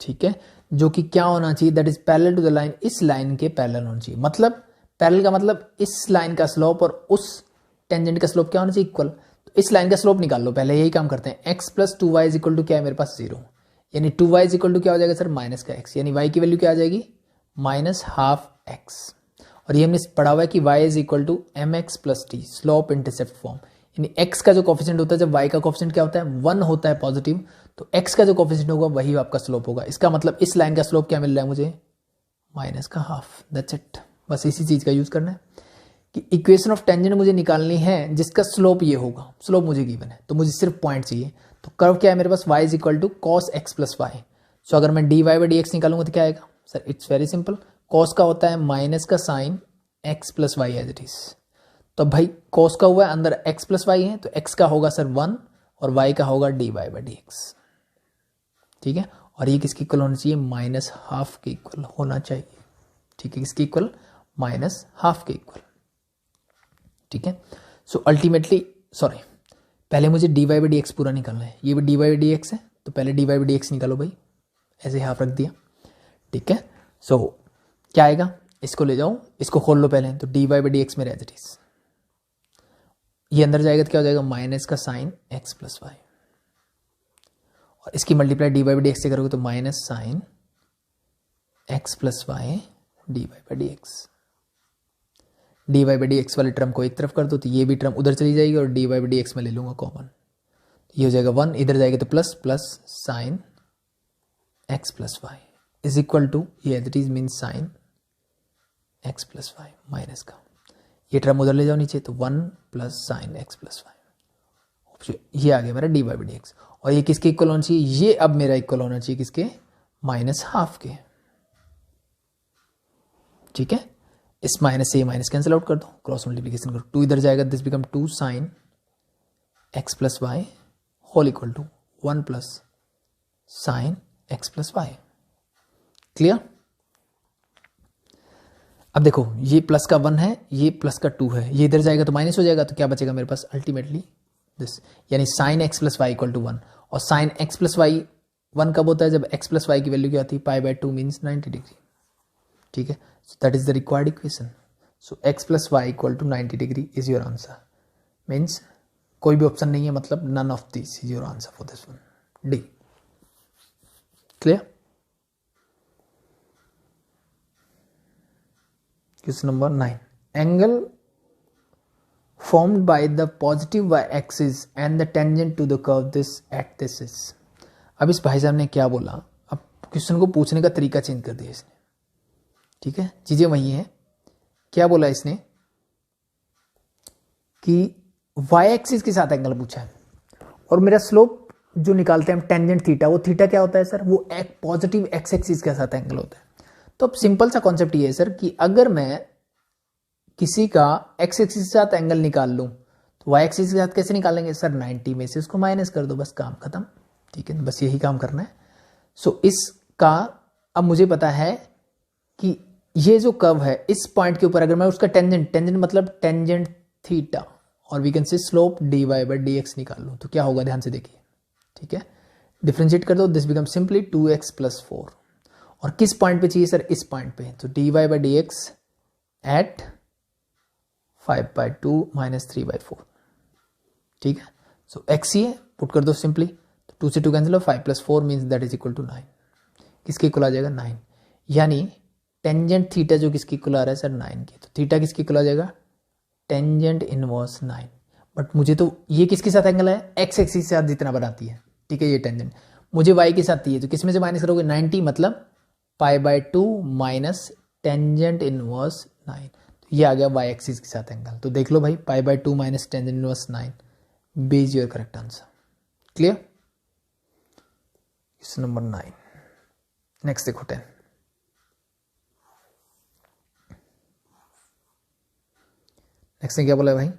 ठीक है, जो कि क्या होना चाहिए, that is parallel to the line, इस लाइन के पैरेलल होना चाहिए। मतलब पैरेलल का मतलब इस लाइन का स्लोप और उस टेंजेंट का स्लोप क्या होना चाहिए, इक्वल। तो इस लाइन का स्लोप निकाल लो, पहले यही काम करते हैं। x plus 2y is equal to क्या है मेरे पास 0, यानी 2y इज इक्वल टू क्या हो जाएगा सर माइनस का x, यानी y की वैल्यू क्या आ जाएगी माइनस हाफ x। और ये हमने पढ़ा हुआ है कि y is equal to mx plus t, slope intercept form, यानी x का जो कोफिशिएंट होता है, जब y का कोफिशिएंट क्या होता है 1 होता है पॉजिटिव, तो x का जो कोफिशिएंट होगा वही आपका स्लोप होगा। इसका मतलब इस लाइन का स्लोप क्या मिल रहा है मुझे माइनस का हाफ, दैट्स इट। बस इसी चीज का यूज करना है कि इक्वेशन ऑफ टेंजेंट मुझे निकालनी है जिसका स्लोप ये होगा, स्लोप मुझे गिवन है, तो मुझे सिर्फ पॉइंट चाहिए। तो कर्व क्या है मेरे पास y is equal to cos x plus y. So अगर मैं dy/dx निकालूंगा तो क्या आएगा sir, it's very simple, cos का होता है माइनस का sine x plus y as it is. तो भाई कॉस का हुआ है अंदर x प्लस वाई है, तो x का होगा सर 1 और y का होगा dy/dx। ठीक है, और ये किसके इक्वल होना चाहिए माइनस हाफ के इक्वल होना चाहिए। ठीक है, किसके इक्वल माइनस हाफ के इक्वल। ठीक है, सो अल्टीमेटली सॉरी पहले मुझे dy/dx पूरा निकालना है, ये भी dy/dx है, तो पहले dy/dx निकालो भाई, ऐसे हाफ रख दिया। ठीक है, सो क्या आएगा, इसको ले जाओ, इसको खोल लो पहले, तो dy/dx मेरा एज इट इज, ये अंदर जाएगा तो क्या हो जाएगा माइनस का साइन x प्लस वाई, और इसकी मल्टीप्लाई dy/dx से करोगे तो minus sine x plus y dy/dx। dy/dx वाले टर्म को एक तरफ कर दो तो ये भी टर्म उधर चली जाएगी और dy/dx में ले लूंगा कॉमन, ये हो जाएगा 1, इधर जाएगा तो plus plus sine x plus y is equal to ये as it is mean sine x plus y minus का, ये टर्म उधर ले जाओ नीचे तो 1 plus sine x plus y, ये आ गया मेरा dy/dx। और ये किसके इक्वल होना चाहिए, ये अब मेरा इक्वल होना चाहिए किसके माइनस हाफ के। ठीक है, इस माइनस से ये माइनस कैंसिल आउट कर दो, क्रॉस मल्टीप्लिकेशन करो, 2 इधर जाएगा, this become 2 sine x plus y whole equal to 1 plus sine x plus y. Clear. अब देखो ये प्लस का 1 है, ये प्लस का 2 है, ये इधर जाएगा तो माइनस हो जाएगा, तो क्या बचेगा मेरे पास अल्टीमेटली दिस, यानी sine x plus y equal to 1, और साइन x प्लस वाई 1 कब होता है जब x प्लस वाई की वैल्यू क्या होती है π/2 मीन्स 90 डिग्री। ठीक है, so that is the required equation, so x plus y equal to 90 degree is your answer, means कोई भी ऑप्शन नहीं है, मतलब none of these is your answer for this one, D। clear। question number 9, angle formed by the positive y axis and the tangent to the curve this at this is। अब इस भाई साहब ने क्या बोला, अब क्वेश्चन को पूछने का तरीका चेंज कर दिया इसने। ठीक है, चीजें वही हैं, क्या बोला इसने कि y एक्सिस के साथ एंगल पूछा है, और मेरा स्लोप जो निकालते हैं हम टेंजेंट थीटा, वो थीटा क्या होता है सर, वो एक पॉजिटिव x एक्सिस के साथ एंगल होता है। तो अब सिंपल सा कॉन्सेप्ट ये है सर कि अगर मैं किसी का x एक्सिस के साथ एंगल निकाल लूं तो y एक्सिस के साथ कैसे निकालेंगे सर, 90 में से उसको माइनस कर दो, बस काम खत्म। ठीक है, बस यही काम करना है। सो इसका अब मुझे पता है कि ये जो कर्व है इस पॉइंट के ऊपर अगर मैं उसका टेंजेंट मतलब टेंजेंट थीटा, और we can say slope dy by d x निकाल लो, तो क्या होगा ध्यान से देखिए, ठीक है। डिफ्रेंशिएट कर दो, this become simply 2x plus 4, और किस पॉइंट पे चाहिए सर, इस पॉइंट पे, तो dy by d x at 5/2 माइनस 3/4, ठीक है। सो x ही है, पुट कर दो सिंपली, तो 2 से 2 कैंसिल हो, 5 plus 4 means that is equal to 9, किसके इक्वल आ जाएगा 9, यानी टेंजेंट थीटा जो किसकी इक्वल आ रहा है सर 9 की, तो थीटा किसकी इक्वल आ जाएगा टेंजेंट इनवर्स 9, बट मुझे तो ये किसके साथ एंगल है, x एक्सिस के साथ जितना बनाती है, ठीक है, ये टेंजेंट मुझे y के साथ चाहिए, तो किस में से माइनस करोगे 90, मतलब π/2 माइनस टेंजेंट इनवर्स 9, तो ये आ गया y एक्सिस के साथ एंगल, तो देख लो भाई π/2 minus tangent inverse 9, B is your correct answer. Clear, question number 9। Next देखो 10, नेक्स्ट ने क्या बोला है भाई,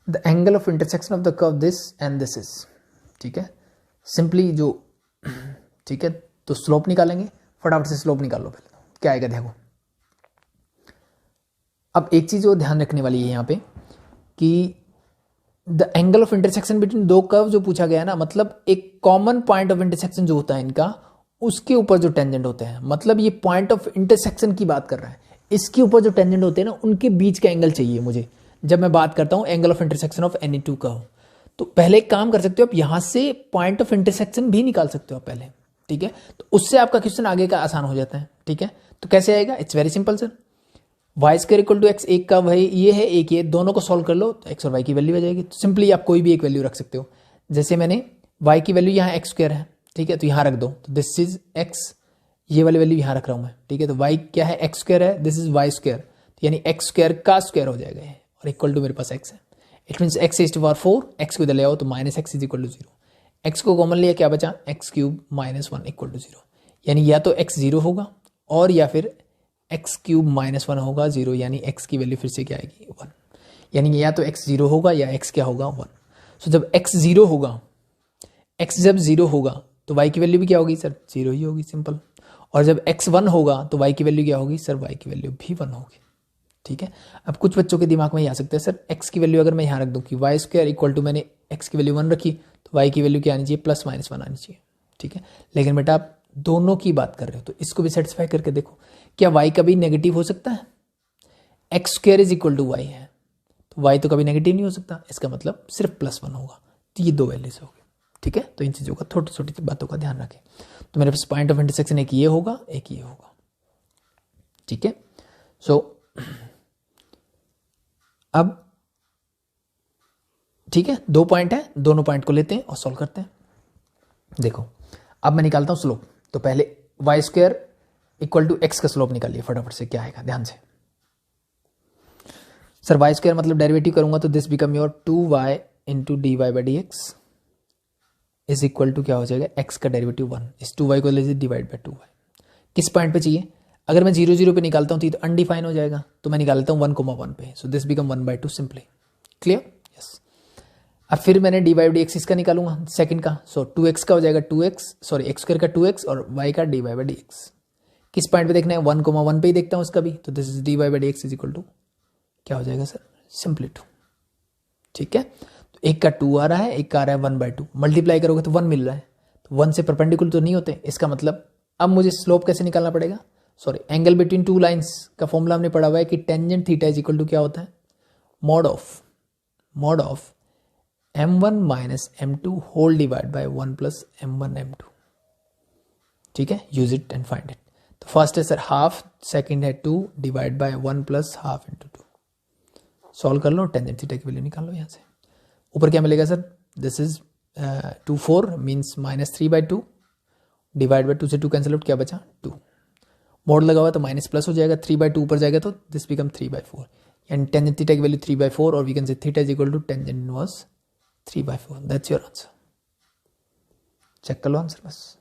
the angle of intersection of the curve this and this is, ठीक है, सिंपली जो, ठीक है, तो स्लोप निकालेंगे, फटाफट से स्लोप निकाल लो पहले, तो क्या आएगा देखो। अब एक चीज और ध्यान रखने वाली है यहाँ पे कि the angle of intersection between दो कर्व जो पूछा गया है ना, मतलब एक कॉमन पॉइंट ऑफ इंटरसेक्शन जो होता है इनका, उसके ऊपर जो टेंजेंट होते हैं, मतलब ये पॉइंट ऑफ इंटरसेक्शन की बात कर रहा है, इसके ऊपर जो टेंजेंट होते हैं ना, उनके बीच का एंगल चाहिए मुझे, जब मैं बात करता हूं angle of intersection of any two curve. तो पहले एक काम कर सकते हो आप, यहां से पॉइंट ऑफ इंटरसेक्शन भी निकाल सकते हो आप पहले, ठीक है, तो उससे आपका क्वेश्चन आगे का आसान हो जाता है, ठीक है। तो कैसे आएगा, it's very simple sir, y square equal to x, एक का भाई ये है, एक ये, दोनों को सॉल्व कर लो तो एक्स और वाई की वैल्यू आ जाएगी, तो सिंपली आप कोई भी एक वैल्यू रख सकते हो, जैसे मैंने वाई की वैल्यू यहाँ एक्स स्क्वायर है, ठीक है, तो यहाँ रख दो, तो दिस इज एक्स, ये वाली वैल्यू यहाँ रख रहा हूँ मैं, ठीक है, तो वाई क्या है एक्स स्क्वायर है, दिस इज वाई स्क्वायर, यानी एक्स स्क्वायर का स्क्वायर हो जाएगा ये, और इक्वल टू मेरे पास एक्स है, it means x is to power 4, x को इधर ले आओ तो minus x is equal to 0, x को कॉमन लिया क्या बचा x cube minus 1 equal to 0, यानी या तो एक्स 0 होगा और या फिर एक्स क्यूब माइनस 1 होगा 0, यानी एक्स की वैल्यू फिर से क्या आएगी 1, यानी या तो एक्स 0 होगा या एक्स क्या होगा 1। सो जब एक्स 0 होगा, एक्स जब 0 होगा तो वाई की वैल्यू भी क्या होगी सर 0 ही होगी, सिंपल, और जब एक्स 1 होगा तो वाई की वैल्यू क्या होगी सर, वाई की वैल्यू भी 1 होगी, ठीक है। अब कुछ बच्चों के दिमाग में ये आ सकता है सर एक्स की वैल्यू अगर मैं यहाँ रख दूँ कि वाई स्क्वायर इक्वल टू, मैंने एक्स की वैल्यू 1 रखी तो वाई की वैल्यू क्या आनी चाहिए प्लस माइनस 1 आनी चाहिए, ठीक है, लेकिन बेटा आप दोनों की बात कर रहे हो तो इसको भी सेटिस्फाई करके देखो, क्या वाई कभी नेगेटिव हो सकता है, x square is equal to y है, तो वाई तो कभी नेगेटिव नहीं हो सकता, इसका मतलब सिर्फ प्लस 1 होगा, तो ये दो वैल्यूज होगी, ठीक है। तो इन चीज़ों का छोटी छोटी बातों का ध्यान रखें, तो मेरे पास पॉइंट ऑफ इंटरसेक्शन एक ये होगा एक ये होगा, ठीक है। सो अब ठीक है, दो पॉइंट है, दोनों पॉइंट को लेते हैं और सॉल्व करते हैं। देखो अब मैं निकालता हूं स्लोप, तो पहले y square equal to x का स्लोप निकालिए फटाफट से, क्या आएगा ध्यान से सर, वाई स्क्वायर मतलब डेरिवेटिव करूंगा तो this become your 2y into d y by d x is equal to क्या हो जाएगा एक्स का डेरिवेटिव 1, इस 2y को ले डिवाइड बाई 2y, किस पॉइंट पे चाहिए, अगर मैं 0 0 पे निकालता हूँ तो अनडिफाइन हो जाएगा, तो मैं निकालता हूँ 1,1 पे, सो this become 1/2 simply, clear, yes. अब फिर मैंने डी बाई डी एक्स इसका निकालूंगा सेकंड का, सो 2x का हो जाएगा 2x, सॉरी एक्स स्क्वायर का 2x और y का d y by d x, किस पॉइंट पे देखना है 1,1 पे ही देखता हूँ उसका भी, तो this is d y by d x is equal to क्या हो जाएगा सर सिंपली 2, ठीक है। तो एक का 2 आ रहा है, एक का आ रहा है 1/2, मल्टीप्लाई करोगे तो 1 मिल रहा है, तो 1 से परपेंडिकुलर तो नहीं होते, इसका मतलब अब मुझे स्लोप कैसे निकालना पड़ेगा, sorry angle between two lines का फॉर्मूला हमने पढ़ा हुआ है कि tangent theta is equal to क्या होता है mod of m1 minus m2 whole divide by 1 plus m1 m2, ठीक है, use it and find it. तो फर्स्ट है सर हाफ, सेकंड है 2 divide by 1 plus half into 2, solve कर लो, टेंजेंट थीटा की वैल्यू निकाल लो यहाँ से, ऊपर क्या मिलेगा sir, this is 2 4 means minus 3/2 divide by 2 से 2 कैंसिल आउट, क्या बचा 2, मोड लगा हुआ तो माइनस प्लस हो जाएगा, 3/2 ऊपर जाएगा तो this become 3/4, and tangent theta की वैल्यू 3/4, और we can say theta is equal to tangent inverse 3/4, that's your answer, check कर लो आंसर बस।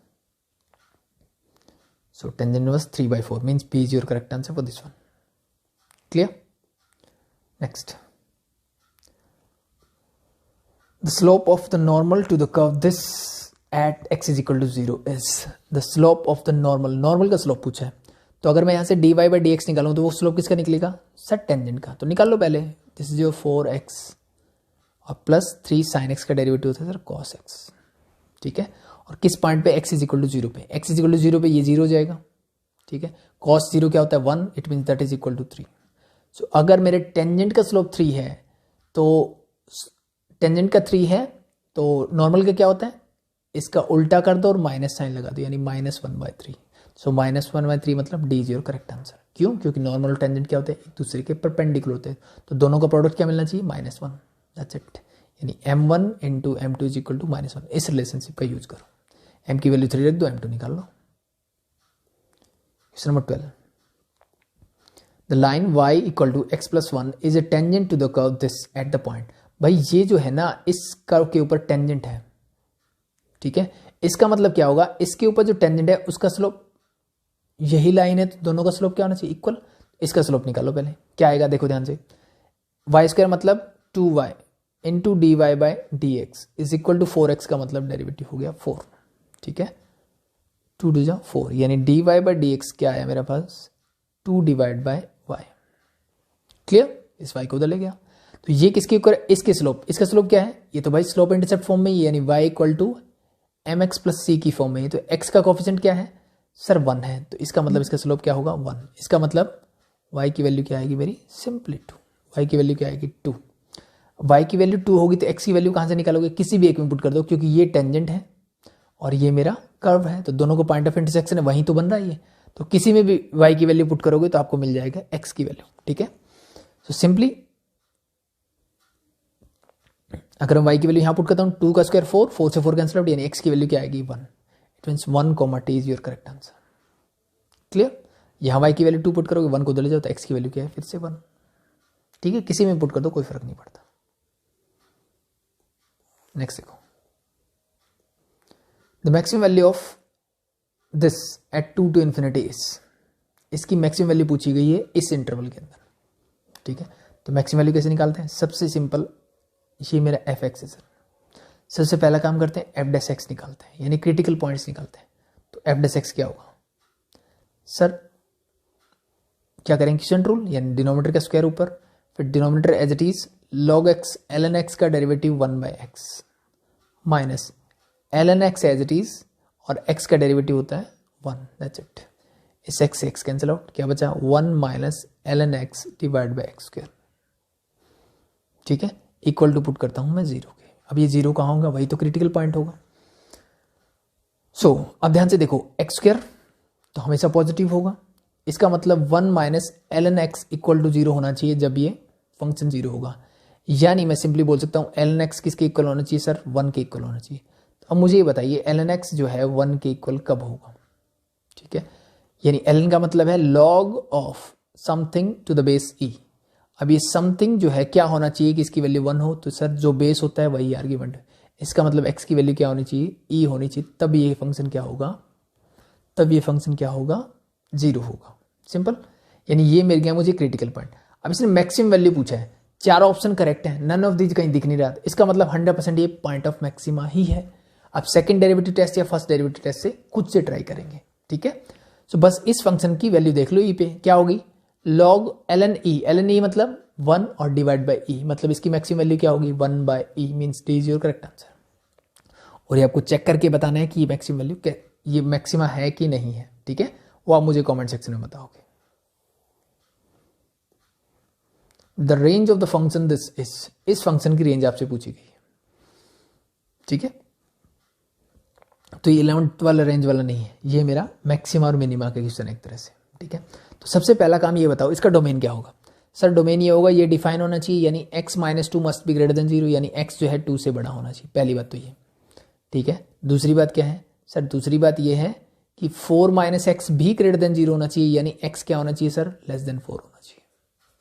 So tangent inverse 3/4 means P is your correct answer for this one, clear. Next, the slope of the normal to the curve this at x is equal to 0 is the slope of the normal का slope पूछा है, तो अगर मैं यहाँ से dy by dx निकालूं तो वो स्लोप किसका निकलेगा सर टेंजेंट का, तो निकाल लो पहले, दिस इज योर 4x और प्लस 3 sin x का डेरिवेटिव होता है सर cos x, ठीक है। और किस पॉइंट पे x इज इक्वल टू 0 पे, x इज इक्वल टू 0 पे ये 0 हो जाएगा, ठीक है। cos 0 क्या होता है 1, it means that is equal to 3। So अगर मेरे टेंजेंट का स्लोप 3 है तो टेंजेंट का 3 है तो नॉर्मल का क्या होता है, इसका उल्टा कर दो और माइनस साइन लगा दो, यानी -1/3। सो -1/3 मतलब D is your correct answer. क्यों? क्योंकि नॉर्मल और टेंजेंट क्या होते हैं, एक दूसरे के परपेंडिकुलर होते हैं, तो दोनों का प्रोडक्ट क्या मिलना चाहिए, -1, दैट्स इट। यानी m1 into m2 is equal to -1। इस रिलेशनशिप का यूज करो, m की वैल्यू 3 रख दो, m2 निकाल लो। Question number 12, the line y equal to x plus 1 is a tangent to the curve this at the point. भाई ये जो है ना इस कर्व के ऊपर टेंजेंट है, ठीक है। इसका मतलब क्या होगा, इसके ऊपर जो टेंजेंट है उसका स्लोप यही लाइन है, तो दोनों का स्लोप क्या होना चाहिए, इक्वल। इसका स्लोप निकालो पहले, क्या आएगा देखो ध्यान से, वाई स्क्वायर मतलब 2y into d y by d x is equal to 4x का मतलब डेरिवेटिव हो गया 4, ठीक है। 2 2 जा 4, यानी d y by d x क्या आया मेरे पास 2 डिवाइड बाई वाई। क्लियर, इस y को उधर ले गया, तो ये किसके ऊपर, इसके स्लोप, इसका स्लोप क्या है, ये तो भाई स्लोप इंटरसेप्ट फॉर्म में ही, यानी y equal to m x plus c की फॉर्म में ही, तो x का कोफिशिएंट क्या है सर 1 है, तो इसका मतलब इसका स्लोप क्या होगा 1। इसका मतलब y की वैल्यू क्या आएगी, वेरी सिंपली 2, y की वैल्यू क्या आएगी 2। y की वैल्यू 2 होगी तो x की वैल्यू कहाँ से निकालोगे, किसी भी एक में पुट कर दो, क्योंकि ये टेंजेंट है और ये मेरा कर्व है, तो दोनों को पॉइंट ऑफ इंटरसेक्शन है, वहीं तो बन रहा है ये, तो किसी में भी y की वैल्यू पुट करोगे तो आपको मिल जाएगा x की वैल्यू, ठीक है। सो सिंपली अगर हम y की वैल्यू यहां पुट करता हूं, 2 का स्क्वायर 4, 4 से 4 कैंसिल आउट, यानी x की वैल्यू क्या आएगी 1। It means 1, t is your correct answer. Clear, यहां y की वैल्यू 2 पुट करोगे, 1 को उधर ले जाओ तो x की वैल्यू क्या है फिर से 1, ठीक है। किसी में पुट कर दो, कोई फर्क नहीं पड़ता। नेक्स्ट देखो, the maximum value of this at 2 to infinity is, इसकी मैक्सिमम वैल्यू पूछी गई है इस इंटरवल के अंदर, ठीक है। तो मैक्सिमम वैल्यू कैसे निकालते हैं, सबसे सिंपल, ये मेरा एफ एक्स है सर, सबसे पहला काम करते हैं एफ डैश एक्स निकालते हैं, यानी क्रिटिकल पॉइंट्स निकालते हैं। तो एफ डैश एक्स क्या होगा सर, क्या करेंगे क्वेश्चन रूल, यानी डिनोमिनेटर का स्क्वायर ऊपर, फिर denominator as it is log x ln x का derivative 1/x minus ln x as it is, और x का डेरिवेटिव होता है 1, दैट्स इट। इस x से x कैंसिल आउट, क्या बचा 1 minus ln x divide by x square, ठीक है। इक्वल टू पुट करता हूं मैं 0 के, अब ये 0 कहाँ होगा, वही तो क्रिटिकल पॉइंट होगा। सो अब ध्यान से देखो, एक्स स्क्वायर तो हमेशा पॉजिटिव होगा, इसका मतलब 1 minus ln x equal to 0 होना चाहिए जब ये फंक्शन 0 होगा, यानी मैं सिंपली बोल सकता हूं ln x किसके इक्वल होना चाहिए सर 1 के इक्वल होना चाहिए। तो अब मुझे ये बताइए ln x जो है 1 के इक्वल कब होगा, ठीक है। यानी ln का मतलब है log of something to the base e। अब ये समथिंग जो है क्या होना चाहिए कि इसकी वैल्यू 1 हो, तो सर जो बेस होता है वही आर्ग्यूमेंट है, इसका मतलब x की वैल्यू क्या होनी चाहिए e होनी चाहिए, तब ये फंक्शन क्या होगा, तब ये फंक्शन क्या होगा 0 होगा, सिंपल। यानी ये मिल गया मुझे क्रिटिकल पॉइंट। अब इसने मैक्सिमम वैल्यू पूछा है, चारों ऑप्शन करेक्ट है, नन ऑफ दीज कहीं दिख नहीं रहा, इसका मतलब 100% ये पॉइंट ऑफ मैक्सिमा ही है। अब सेकंड डेरिवेटिव टेस्ट या फर्स्ट डेरिवेटिव टेस्ट से खुद से ट्राई करेंगे, ठीक है। सो बस इस फंक्शन की वैल्यू देख लो, ई पे क्या होगी log ln e मतलब 1 और डिवाइड बाई e, मतलब इसकी मैक्सिमम वैल्यू क्या होगी 1/e, means D is your correct answer. और ये आपको चेक करके बताना है कि ये मैक्सिमम वैल्यू ये मैक्सिमा है कि नहीं है, ठीक है, वो आप मुझे कमेंट सेक्शन में बताओगे। The range of the function this इस फंक्शन की रेंज आपसे पूछी गई है, ठीक है। तो ये 11th वाला रेंज वाला नहीं है, ये मेरा मैक्सिमा और मिनिमा का क्वेश्चन एक तरह से, ठीक है। तो सबसे पहला काम ये बताओ इसका डोमेन क्या होगा सर, डोमेन ये होगा, ये डिफाइन होना चाहिए, यानी x minus 2 must be greater than 0, यानी x जो है 2 से बड़ा होना चाहिए, पहली बात तो ये, ठीक है। दूसरी बात क्या है सर, दूसरी बात ये है कि 4 माइनस एक्स भी ग्रेटर देन 0 होना चाहिए, यानी x क्या होना चाहिए सर लेस देन 4 होना चाहिए,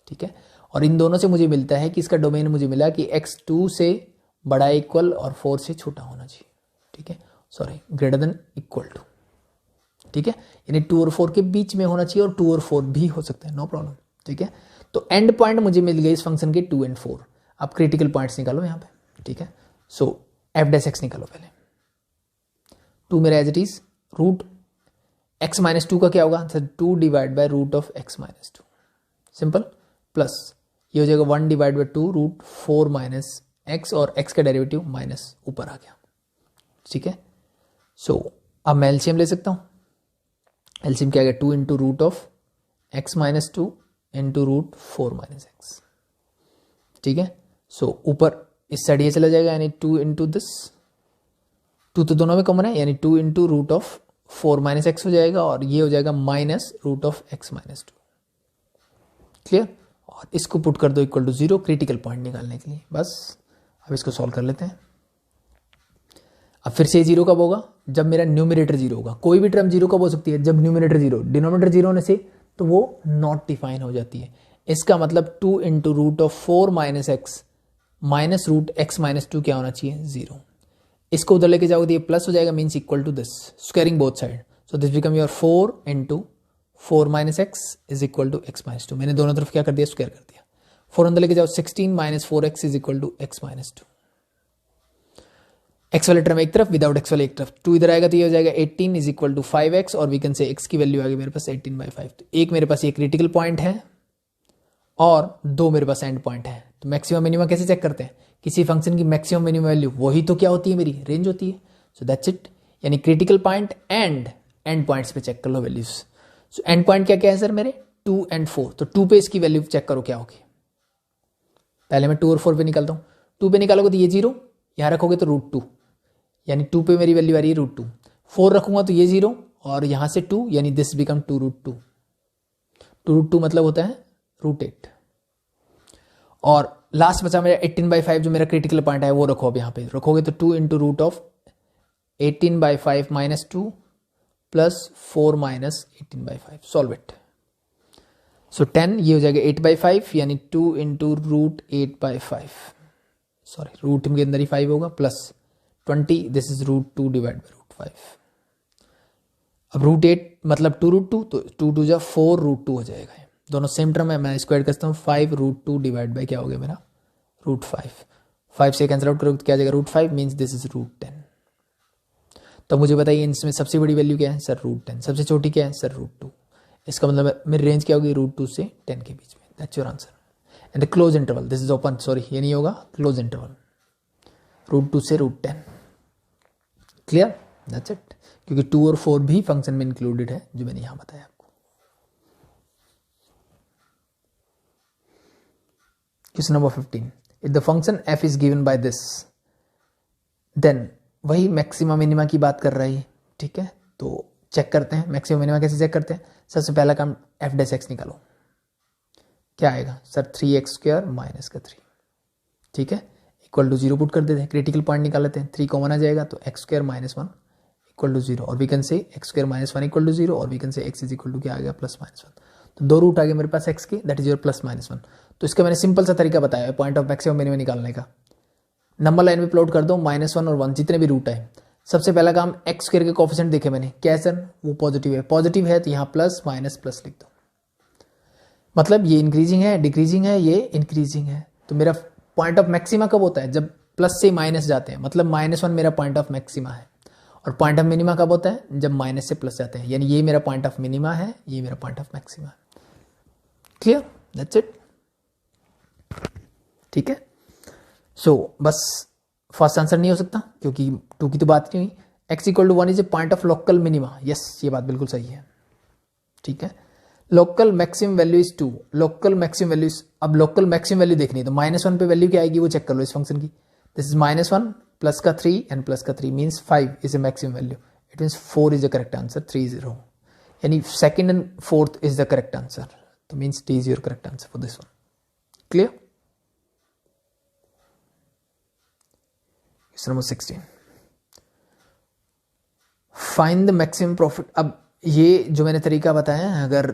ठीक है। और इन दोनों से मुझे मिलता है कि इसका डोमेन मुझे मिला कि x 2 से बड़ा इक्वल और 4 से छोटा होना चाहिए, ठीक है, sorry greater than equal to, ठीक है, यानी 2 और 4 के बीच में होना चाहिए, और 2 और 4 भी हो सकता है, नो प्रॉब्लम, ठीक है। तो एंड पॉइंट मुझे मिल गए इस फंक्शन के 2 और 4। आप क्रिटिकल पॉइंट्स निकालो यहाँ पे, ठीक है। सो एफ डैश एक्स निकालो पहले, 2 मेरा as it is root x minus 2 का क्या होगा sir 2 divide by root of x minus 2, simple, plus ये हो जाएगा 1 divide by 2 root 4 minus x, और एक्स का डेरिवेटिव माइनस ऊपर आ गया, ठीक है। सो अब मैं एलसीएम ले सकता हूँ, एलसीएम क्या आ गया 2 into root of x minus 2 into root 4 minus x, ठीक है। सो ऊपर इस साइड ये चला जाएगा, यानी 2 इंटू दिस, 2 तो दोनों में कॉमन है, यानी 2 into root of 4 minus x हो जाएगा, और ये हो जाएगा minus root of x minus 2, क्लियर। और इसको पुट कर दो इक्वल टू 0 क्रिटिकल पॉइंट निकालने के लिए, बस। अब इसको सॉल्व कर लेते हैं। अब फिर से 0 कब होगा, जब मेरा न्यूमरेटर 0 होगा। कोई भी टर्म 0 कब हो सकती है, जब न्यूमरेटर 0, डिनोमिनेटर 0 होने से तो वो नॉट डिफाइन हो जाती है। इसका मतलब 2 into root of 4 minus x minus root x minus 2 क्या होना चाहिए, 0। इसको उधर लेके जाओगे तो ये प्लस हो जाएगा, means equal to this, squaring both side, so this become your 4 into 4 minus x is equal to x minus 2। मैंने दोनों तरफ क्या कर दिया, स्क्वायर कर दिया। 4 अंदर लेके जाओ, 16 minus 4x is equal to x minus 2। X वाले टर्म एक तरफ, विदाउट एक्स वाले एक तरफ, 2 इधर आएगा तो ये हो जाएगा 18 इज इक्वल टू 5x, और वी कैन से x की वैल्यू आ गई मेरे पास 18/5। तो एक मेरे पास ये क्रिटिकल पॉइंट है और 2 मेरे पास एंड पॉइंट है। तो मैक्सिमम मिनिमम कैसे चेक करते हैं, किसी फंक्शन की मैक्सिमम मिनिमम वैल्यू वही तो क्या होती है, मेरी रेंज होती है। सो दैट्स इट, यानी critical point and and points पे चेक कर लो वैल्यूज। सो एंड पॉइंट क्या क्या है सर मेरे, 2 एंड 4, तो 2 पे इसकी वैल्यू चेक करो क्या होगी। पहले मैं 2 और 4 पे निकालता हूँ। 2 पे निकालोगे तो ये 0, यहाँ रखोगे तो √2, यानी 2 पे मेरी वैल्यू आ रही है √2। 4 रखूंगा तो ये 0, और यहां से 2, यानी दिस बिकम 2√2। 2√2 मतलब होता है √8। और लास्ट बचा मेरा 18/5, जो मेरा क्रिटिकल पॉइंट है वो रखो। अब यहाँ पे रखोगे तो 2 into root of 18/5 minus 2 plus 4 minus 18/5, solve it. So 10, ये हो जाएगा 8/5, यानी 2 इंटू रूट 8/5, सॉरी रूट के अंदर ही 5 होगा, plus 20, this is √2 divide by √5। अब √8 मतलब 2√2, तो 2 2 जा 4 √2 हो जाएगा। दोनों सेम टर्म है, मैं स्क्वायर करता हूँ, 5 √2 डिवाइड बाई क्या हो गया मेरा √5। 5 से कैंसिल आउट करोगे तो क्या आ जाएगा √5, मीन्स दिस इज √10। तो मुझे बताइए इसमें सबसे बड़ी वैल्यू क्या है सर, √10। सबसे छोटी क्या है सर, √2। इसका मतलब मेरी रेंज क्या होगी, √2 से 10 के बीच में। That's your answer. And the close interval, this is open, sorry ये नहीं होगा, क्लोज इंटरवल √2 से √10। Clear, that's it. क्योंकि 2 और 4 भी फंक्शन में इंक्लूडेड है, जो मैंने यहां बताया आपको। Question number 15, if the function f is given by this, then वही मैक्सिमा मिनिमा की बात कर रही है, ठीक है। तो चेक करते हैं मैक्सिमा मिनिमा कैसे चेक करते हैं। सबसे पहला काम f डैश x निकालो, क्या आएगा सर, 3x² माइनस का 3, ठीक है, इक्वल टू 0 पुट कर देते हैं। क्रिटिकल पॉइंट निकाल लेते हैं, 3 कॉमन आ जाएगा, तो x² माइनस 1 इक्वल टू 0, और वी कैन से x² माइनस 1 इक्वल टू 0, और we can say x is equal to क्या आ गया, +-1। तो 2 रूट आ गए मेरे पास x के, दैट इज योर +-1। तो इसका मैंने सिंपल सा तरीका बताया पॉइंट ऑफ मैक्सिमम मिनिमम निकालने का। नंबर लाइन में प्लॉट कर दो, -1 और 1 जितने भी रूट है। सबसे पहला काम x² के कोफिशिएंट देखे मैंने, क्या है सर, वो पॉजिटिव है। पॉजिटिव है तो यहाँ प्लस माइनस प्लस लिख दो, मतलब ये इंक्रीजिंग है, डिक्रीजिंग है, ये इंक्रीजिंग है। तो मेरा पॉइंट ऑफ मैक्सिमा कब होता है, जब प्लस से माइनस जाते हैं, मतलब -1 मेरा पॉइंट ऑफ मैक्सिमा है। और पॉइंट ऑफ मिनिमा कब होता है, जब माइनस से प्लस जाते हैं, यानी ये मेरा पॉइंट ऑफ मिनिमा है, ये मेरा पॉइंट ऑफ मैक्सिमा है। क्लियर, दैट्स इट, ठीक है। सो बस फर्स्ट आंसर नहीं हो सकता, क्योंकि 2 की तो बात नहीं हुई। x equal to 1 is a point of local minima, yes ये बात बिल्कुल सही है, ठीक है। Local maximum value is 2, local maximum value, अब लोकल मैक्सिमम वैल्यू देखनी है तो -1 पे वैल्यू क्या आएगी वो चेक कर लो इस फंक्शन की। दिस इज -1 प्लस का 3 एंड प्लस का 3 means 5 is a maximum value, it means 4 is the correct answer, 3 is wrong, यानी second and fourth is the correct answer, तो means D is your correct answer for this one. Clear. Question number 16, find the maximum profit. अब ये जो मैंने तरीका बताया है, अगर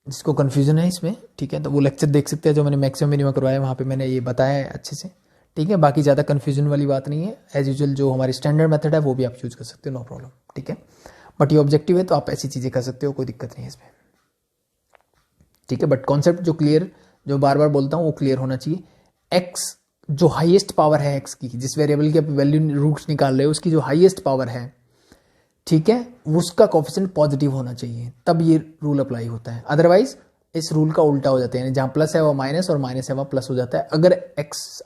जिसको कंफ्यूजन है इसमें, ठीक है, तो वो लेक्चर देख सकते हैं जो मैंने मैक्सिमम मिनिमम करवाया, वहाँ पे मैंने ये बताया है अच्छे से, ठीक है। बाकी ज़्यादा कंफ्यूजन वाली बात नहीं है, एज यूजुअल जो हमारी स्टैंडर्ड मेथड है वो भी आप यूज कर सकते हो, नो प्रॉब्लम, ठीक है। बट ये ऑब्जेक्टिव है तो आप ऐसी चीज़ें कर सकते हो, कोई दिक्कत नहीं है इसमें, ठीक है। बट कॉन्सेप्ट जो क्लियर, जो बार बार बोलता हूँ वो क्लियर होना चाहिए। एक्स जो हाईएस्ट पावर है एक्स की, जिस वेरिएबल की आप वैल्यू रूट्स निकाल रहे हो, उसकी जो हाईएस्ट पावर है, ठीक है, उसका कोफिशिएंट पॉजिटिव होना चाहिए, तब ये रूल अप्लाई होता है। अदरवाइज इस रूल का उल्टा हो जाता है, यानी जहाँ प्लस है वह माइनस और माइनस है वह प्लस हो जाता है अगर एक्स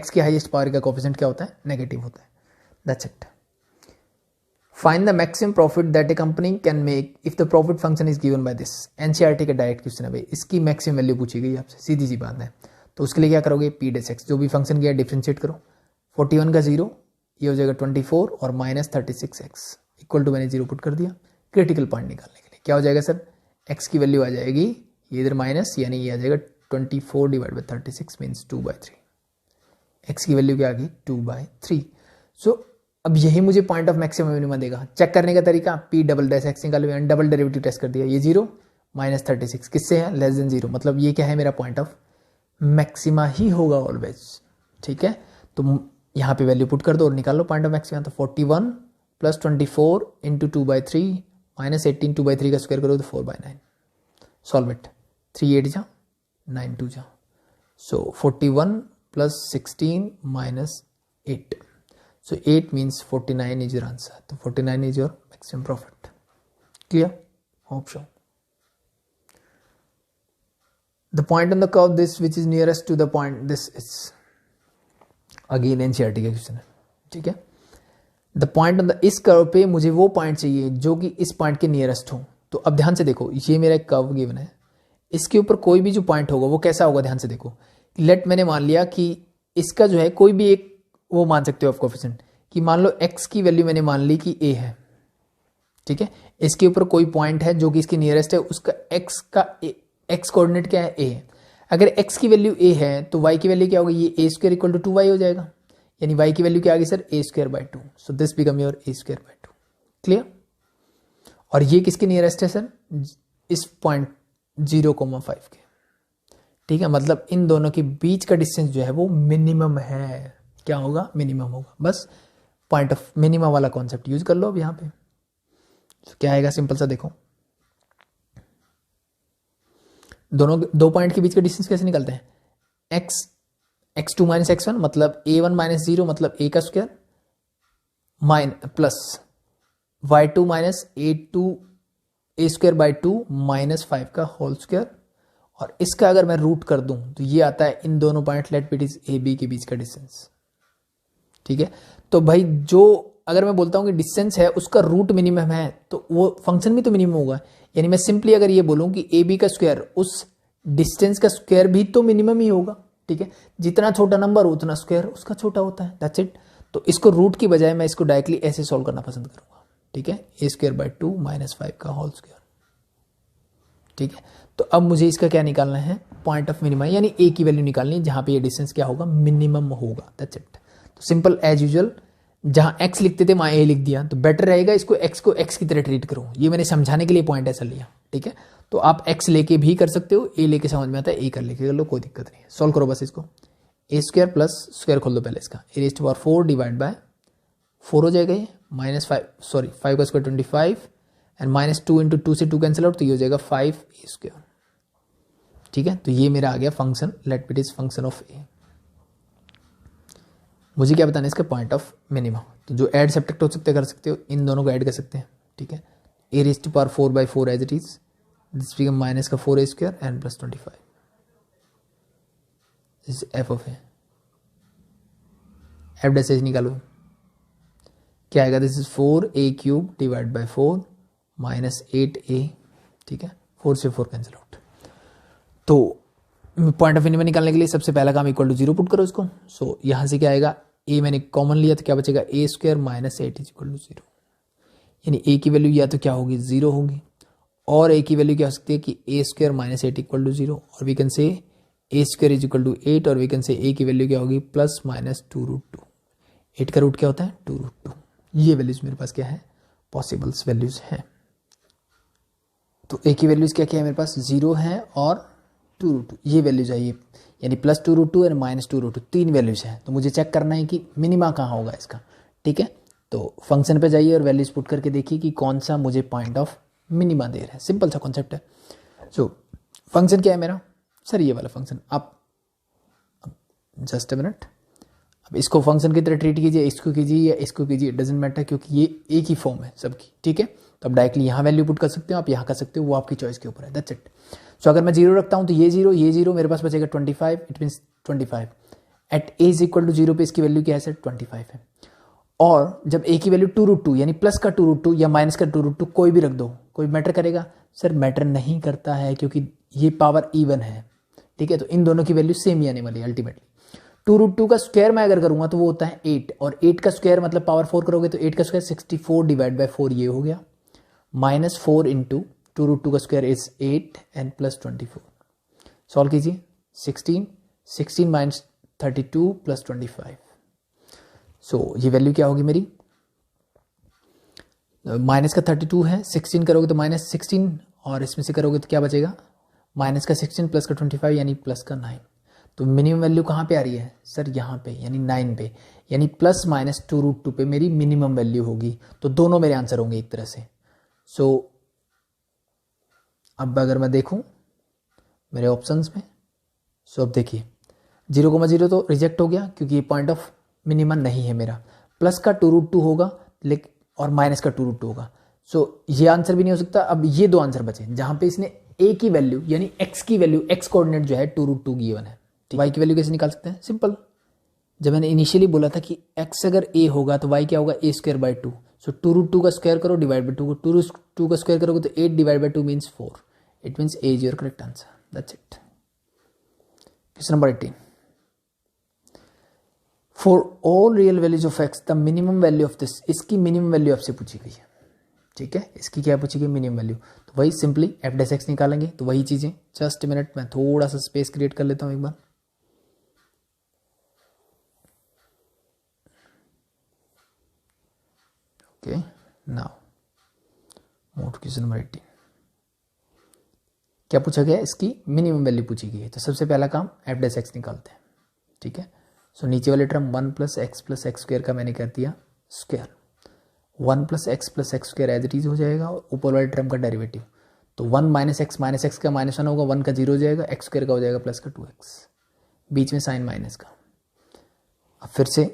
की हाईएस्ट पावर का कोफिशिएंट क्या होता है, नेगेटिव होता है। That's it. Find the maximum profit that A company can make if the profit function is given by this. NCERT का डायरेक्ट क्वेश्चन है भाई, इसकी मैक्सिमम वैल्यू पूछी गई आपसे, सीधी सी बात है। तो उसके लिए क्या करोगे, पी डेस एक्स, जो भी फंक्शन किया डिफरेंशिएट करो। 41 का 0, ये हो जाएगा 24 और माइनस 36x इक्वल टू, मैंने 0 पुट कर दिया। क्रिटिकल पॉइंट निकालने के लिए क्या हो जाएगा सर, x की वैल्यू आ जाएगी ये इधर माइनस, यानी ये आ जाएगा 24 डिवाइड बाई 36 मीन्स 2/3। x की वैल्यू क्या आ गई, 2/3। सो अब यही मुझे पॉइंट ऑफ मैक्सिमम मिनिमम देगा। चेक करने का तरीका, p डबल डैश x निकाल, डबल डेरिवेटिव टेस्ट कर दिया, ये 0 माइनस 36 किससे है, लेस देन 0, मतलब ये क्या है मेरा पॉइंट ऑफ मैक्सिमा ही होगा ऑलवेज। ठीक है, तो यहाँ पे वैल्यू पुट कर दो और निकाल लो पॉइंट ऑफ मैक्सिमा। तो 41 प्लस 24 इंटू 2/3 माइनस 18, 2/3 का स्क्वायर करो तो 4/9। सॉल्व इट, 3 8 जा 9 2 जा, सो 41 plus 16 minus 8, so 8 means 49 is your answer. So 49 is your maximum profit. Clear? Hope so. The point on the curve, this which is nearest to the point, this is again NCERT का question है। ठीक है, the point on the, इस curve पे मुझे वो point चाहिए जो कि इस पॉइंट के नियरेस्ट हो। तो अब ध्यान से देखो, ये मेरा एक कर्व गिवन है, इसके ऊपर कोई भी जो पॉइंट होगा वो कैसा होगा, ध्यान से देखो। लेट मैंने मान लिया कि इसका जो है कोई भी एक वो मान सकते हो आप कोफिशिएंट, कि मान लो x की वैल्यू मैंने मान ली कि a है। ठीक है, इसके ऊपर कोई पॉइंट है जो कि इसके नियरेस्ट है, उसका x कोऑर्डिनेट क्या है, a है। अगर x की वैल्यू a है तो y की वैल्यू क्या होगी, ये a square equal to 2y हो जाएगा, यानी y की वैल्यू क्या आ गई sir, a square by 2। So this become your a square by 2। क्लियर? और ये किसके नियरेस्ट है सर, इस पॉइंट 0,5 के। ठीक है, मतलब इन दोनों के बीच का डिस्टेंस जो है वो मिनिमम है। क्या होगा, मिनिमम होगा। बस पॉइंट ऑफ मिनिमम वाला कॉन्सेप्ट यूज कर लो अब यहाँ पे। तो क्या आएगा, सिंपल सा देखो, दोनों दो पॉइंट के बीच का डिस्टेंस कैसे निकलते हैं, x2 माइनस x1 मतलब a1 माइनस 0 मतलब a का square plus y2 minus a2 a square by 2 minus 5 का होल स्क्वायर, और इसका अगर मैं रूट कर दूं तो ये आता है इन दोनों point let it is a b के बीच का डिस्टेंस। ठीक है, तो भाई जो अगर मैं बोलता हूं कि डिस्टेंस है उसका रूट मिनिमम है तो वो फंक्शन भी तो मिनिमम होगा। यानी मैं सिंपली अगर ये बोलूं कि ए बी का स्क्वायर उस डिस्टेंस का स्क्वायर भी तो मिनिमम ही होगा। ठीक है, जितना छोटा नंबर उतना स्क्वायर उसका छोटा होता है। That's it. तो इसको रूट की बजाय मैं इसको डायरेक्टली ऐसे सॉल्व करना पसंद करूंगा। ठीक है, ए स्क्वायर बाई 2 माइनस 5 का होल स्क्वायर। ठीक है, तो अब मुझे इसका क्या निकालना है, पॉइंट ऑफ मिनिमम, यानी ए की वैल्यू निकालनी है जहां पे ये डिस्टेंस क्या होगा, मिनिमम होगा। That's it. तो सिंपल एज यूजुअल, जहां x लिखते थे वहां a लिख दिया, तो बेटर रहेगा इसको x की तरह ट्रीट करो। ये मैंने समझाने के लिए पॉइंट ऐसा लिया। ठीक है, तो आप x लेके भी कर सकते हो, a लेके समझ में आता है a कर लेके कर लो, कोई दिक्कत नहीं है। सॉल्व करो बस इसको, a स्क्वायर प्लस स्क्वायर खोल दो पहले इसका, a raise to power 4 divide by 4 हो जाएगा ये, माइनस 5 का स्क्वायर 25 एंड माइनस 2 इंटू 2 से 2 कैंसिल आउट, तो ये हो जाएगा 5a स्क्वायर। ठीक है, तो ये मेरा आ गया function, late it is function of a। मुझे क्या बताना है, इसका पॉइंट ऑफ मिनिमम। तो जो ऐड सब्ट्रैक्ट हो सकते कर सकते हो, इन दोनों को ऐड कर सकते हैं। ठीक है, a raise to power 4 by 4 as it is, this become minus का 4a square and plus 25, this F of a. F dash H निकालो, क्या आएगा, this is 4a cube divide by 4 minus 8a। ठीक है, 4 से 4 कैंसिल आउट। तो point of minimum निकालने के लिए सबसे पहला काम इक्वल टू 0 पुट करो इसको। सो यहां से क्या आएगा, a मैंने कॉमन लिया तो क्या बचेगा, a square minus 8 is equal to 0। यानी a की वैल्यू या तो क्या होगी, 0 होगी, और a की वैल्यू क्या हो सकती है कि a square minus 8 equal to 0, और we can say a square is equal to 8, और वी कैन से a की वैल्यू क्या होगी, प्लस माइनस 2√2। 8 का रूट क्या होता है, 2√2। ये वैल्यूज मेरे पास क्या है, पॉसिबल्स वैल्यूज हैं। तो a की वैल्यूज क्या क्या है मेरे पास, 0 है और 2√2, ये वैल्यूज है ये, यानी प्लस 2√2 और माइनस 2√2, 3 वैल्यूज हैं। तो मुझे चेक करना है कि मिनिमा कहाँ होगा इसका। ठीक है, तो फंक्शन पे जाइए और वैल्यूज पुट करके देखिए कि कौन सा मुझे पॉइंट ऑफ मिनिमा दे रहा है। सिंपल सा कॉन्सेप्ट है। सो फंक्शन क्या है मेरा सर, ये वाला फंक्शन। आप जस्ट अ मिनट, अब इसको फंक्शन की तरह ट्रीट कीजिए, इसको कीजिए या इसको कीजिए, डजेंट मैटर, क्योंकि ये एक ही फॉर्म है सबकी, ठीक है। तो अब डायरेक्टली यहाँ वैल्यू पुट कर सकते हो, आप यहाँ कर सकते हो, वो आपकी चॉइस के ऊपर है, दैट्स इट। सो अगर मैं 0 रखता हूँ तो ये 0 मेरे पास बचेगा 25, it means 25 at a is equal to 0 पे इसकी वैल्यू क्या है सर 25 है। और जब ए की वैल्यू 2√2 यानी प्लस का 2√2 या माइनस का 2√2 कोई भी रख दो, कोई मैटर करेगा सर? मैटर नहीं करता है, क्योंकि ये पावर इवन है, ठीक है। तो इन दोनों की वैल्यू सेम ही आने वाली है अल्टीमेटली। 2√2 का स्क्वायर मैं अगर करूंगा तो वो होता है 8, और 8 का स्क्वायर मतलब पावर 4 करोगे तो 8 का स्क्वायर 64 डिवाइड बाय 4 ये हो गया, -4 इंटू 2√2 का square is 8 and plus 24। Solve कीजिए, 16 माइनस 32 प्लस 25। सो ये वैल्यू क्या होगी मेरी? माइनस का 32 है, 16 करोगे तो -16, और इसमें से करोगे तो क्या बचेगा? माइनस का 16 प्लस का 25 यानी प्लस का 9। तो मिनिमम वैल्यू कहाँ पे आ रही है सर? यहाँ पे, यानी 9 पे, यानी प्लस माइनस 2√2 पे मेरी मिनिमम वैल्यू होगी। तो दोनों मेरे आंसर होंगे एक तरह से। सो अब अगर मैं देखूं मेरे ऑप्शंस में, सो अब देखिए 0,0 तो रिजेक्ट हो गया क्योंकि ये पॉइंट ऑफ मिनिमम नहीं है मेरा। प्लस का 2√2 होगा लेकिन, और माइनस का 2√2 होगा। सो ये आंसर भी नहीं हो सकता। अब ये दो आंसर बचे जहां पे इसने ए की वैल्यू यानी एक्स की वैल्यू, एक्स कोऑर्डिनेट जो है 2√2 गिवन है। वाई की वैल्यू कैसे निकाल सकते हैं? सिंपल, जब मैंने इनिशियली बोला था कि एक्स अगर ए होगा तो वाई क्या होगा? a²/2। सो 2√2 का स्क्वायर करो डिवाइड बाई 2, 2√2 का स्क्वायर करोगे तो 8 divide by 2 means 4। It means a is your correct answer, that's it. Question number 18, for all real values of x the minimum value of this, इसकी minimum value आपसे पूछी गई है, ठीक है। इसकी क्या पूछी गई? Minimum value. तो वही सिंपली f' निकालेंगे। तो वही चीजें, जस्ट मिनट में थोड़ा सा स्पेस क्रिएट कर लेता हूं एक बार। Okay, now move to question number 18। क्या पूछा गया? इसकी मिनिमम वैल्यू पूछी गई है। तो सबसे पहला काम f' निकालते हैं, ठीक है। सो नीचे वाले टर्म 1 + x + x² का मैंने कर दिया square, 1 + x + x² as it is हो जाएगा, और ऊपर वाले टर्म का डेरिवेटिव। तो 1 - x का -1 होगा, 1 का 0 हो जाएगा, x² का हो जाएगा प्लस का 2x, बीच में साइन माइनस का। अब फिर से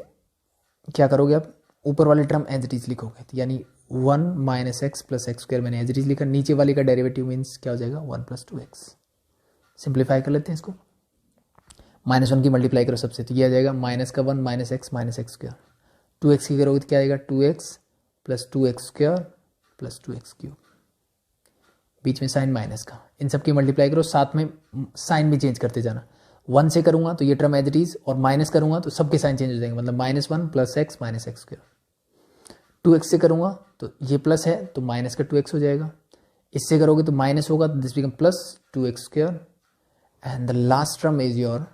क्या करोगे आप? ऊपर वाले टर्म एज इट इज लिखोगे, तो यानी 1 - x + x² मैंने एज इट इज लिखा, नीचे वाले का डेरिवेटिव मीन्स क्या हो जाएगा? 1 + 2x। सिंप्लीफाई कर लेते हैं इसको, -1 की मल्टीप्लाई करो सबसे, तो ये आ जाएगा -1 - x - x²। 2x की करोगे तो क्या आएगा? 2x + 2x² + 2x³, बीच में साइन माइनस का। इन सब की मल्टीप्लाई करो, साथ में साइन भी चेंज करते जाना। 1 से करूंगा तो ये टर्म एज इट इज, और माइनस करूंगा तो सबके साइन चेंज हो जाएंगे, मतलब -1 + x - x²। 2x से करूंगा तो ये प्लस है तो माइनस का 2x हो जाएगा, इससे करोगे तो माइनस होगा, तो this become plus 2x², and the last term is your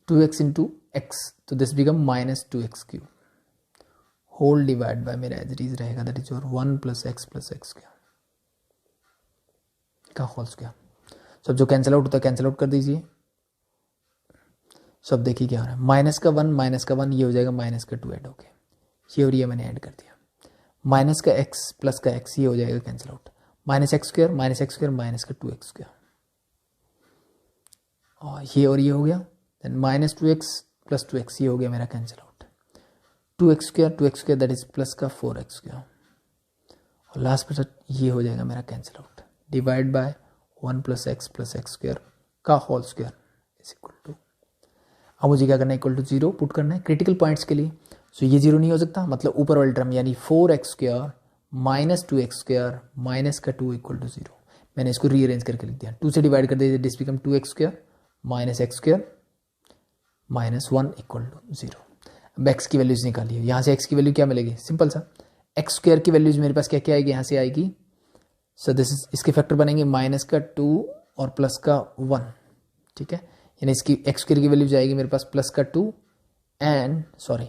2x × x, तो this become -2x³ whole divide by मेरा एज इट इज रहेगा, that is your 1 + x + x² का होल स्क्वायर। सब जो कैंसिल आउट होता है कैंसिल आउट कर दीजिए। सब देखिए क्या हो रहा है, -1 - 1 ये हो जाएगा -2 ऐड हो गया, ये और ये मैंने ऐड कर दिया। -x + का x ये हो जाएगा कैंसिल आउट, -x² -2x², और ये और ये हो गया, देन -2x + 2x ये हो गया मेरा cancel out, 2x² that is plus का 4x², और लास्ट पर ये हो जाएगा मेरा cancel out, divide by 1 + x + x² का whole square is equal to. अब मुझे क्या करना है? इक्वल टू 0 पुट करना है क्रिटिकल पॉइंट्स के लिए। सो ये 0 नहीं हो सकता, मतलब ऊपर वाले टर्म यानी 4x² - 2x² - 2 = 0। मैंने इसको रीअरेंज करके लिख दिया, 2 से डिवाइड कर दिया, दिस बिकम 2x² - x² - 1 = 0। अब x की वैल्यूज निकालिए, यहाँ से x की वैल्यू क्या मिलेगी? सिंपल सा, x² की वैल्यूज मेरे पास क्या क्या आएगी? यहाँ से आएगी, सो दिस इज, इसके फैक्टर बनेंगे -2 और प्लस का 1, ठीक है। यानी इसकी x² की वैल्यू जाएगी मेरे पास प्लस का 2 and sorry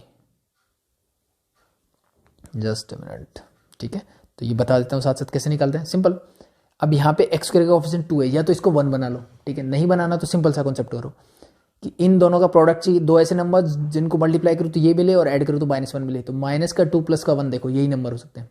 just a minute, ठीक है। तो ये बता देता हूँ साथ साथ कैसे निकालते हैं, सिंपल। अब यहाँ पे x² का कोएफिशिएंट 2 है, या तो इसको 1 बना लो, ठीक है। नहीं बनाना तो सिंपल सा कॉन्सेप्ट करो कि इन दोनों का प्रोडक्ट चाहिए, दो ऐसे नंबर जिनको मल्टीप्लाई करो तो ये मिले और ऐड करो तो -1 मिले, तो -2 प्लस का 1 देखो यही नंबर हो सकते हैं।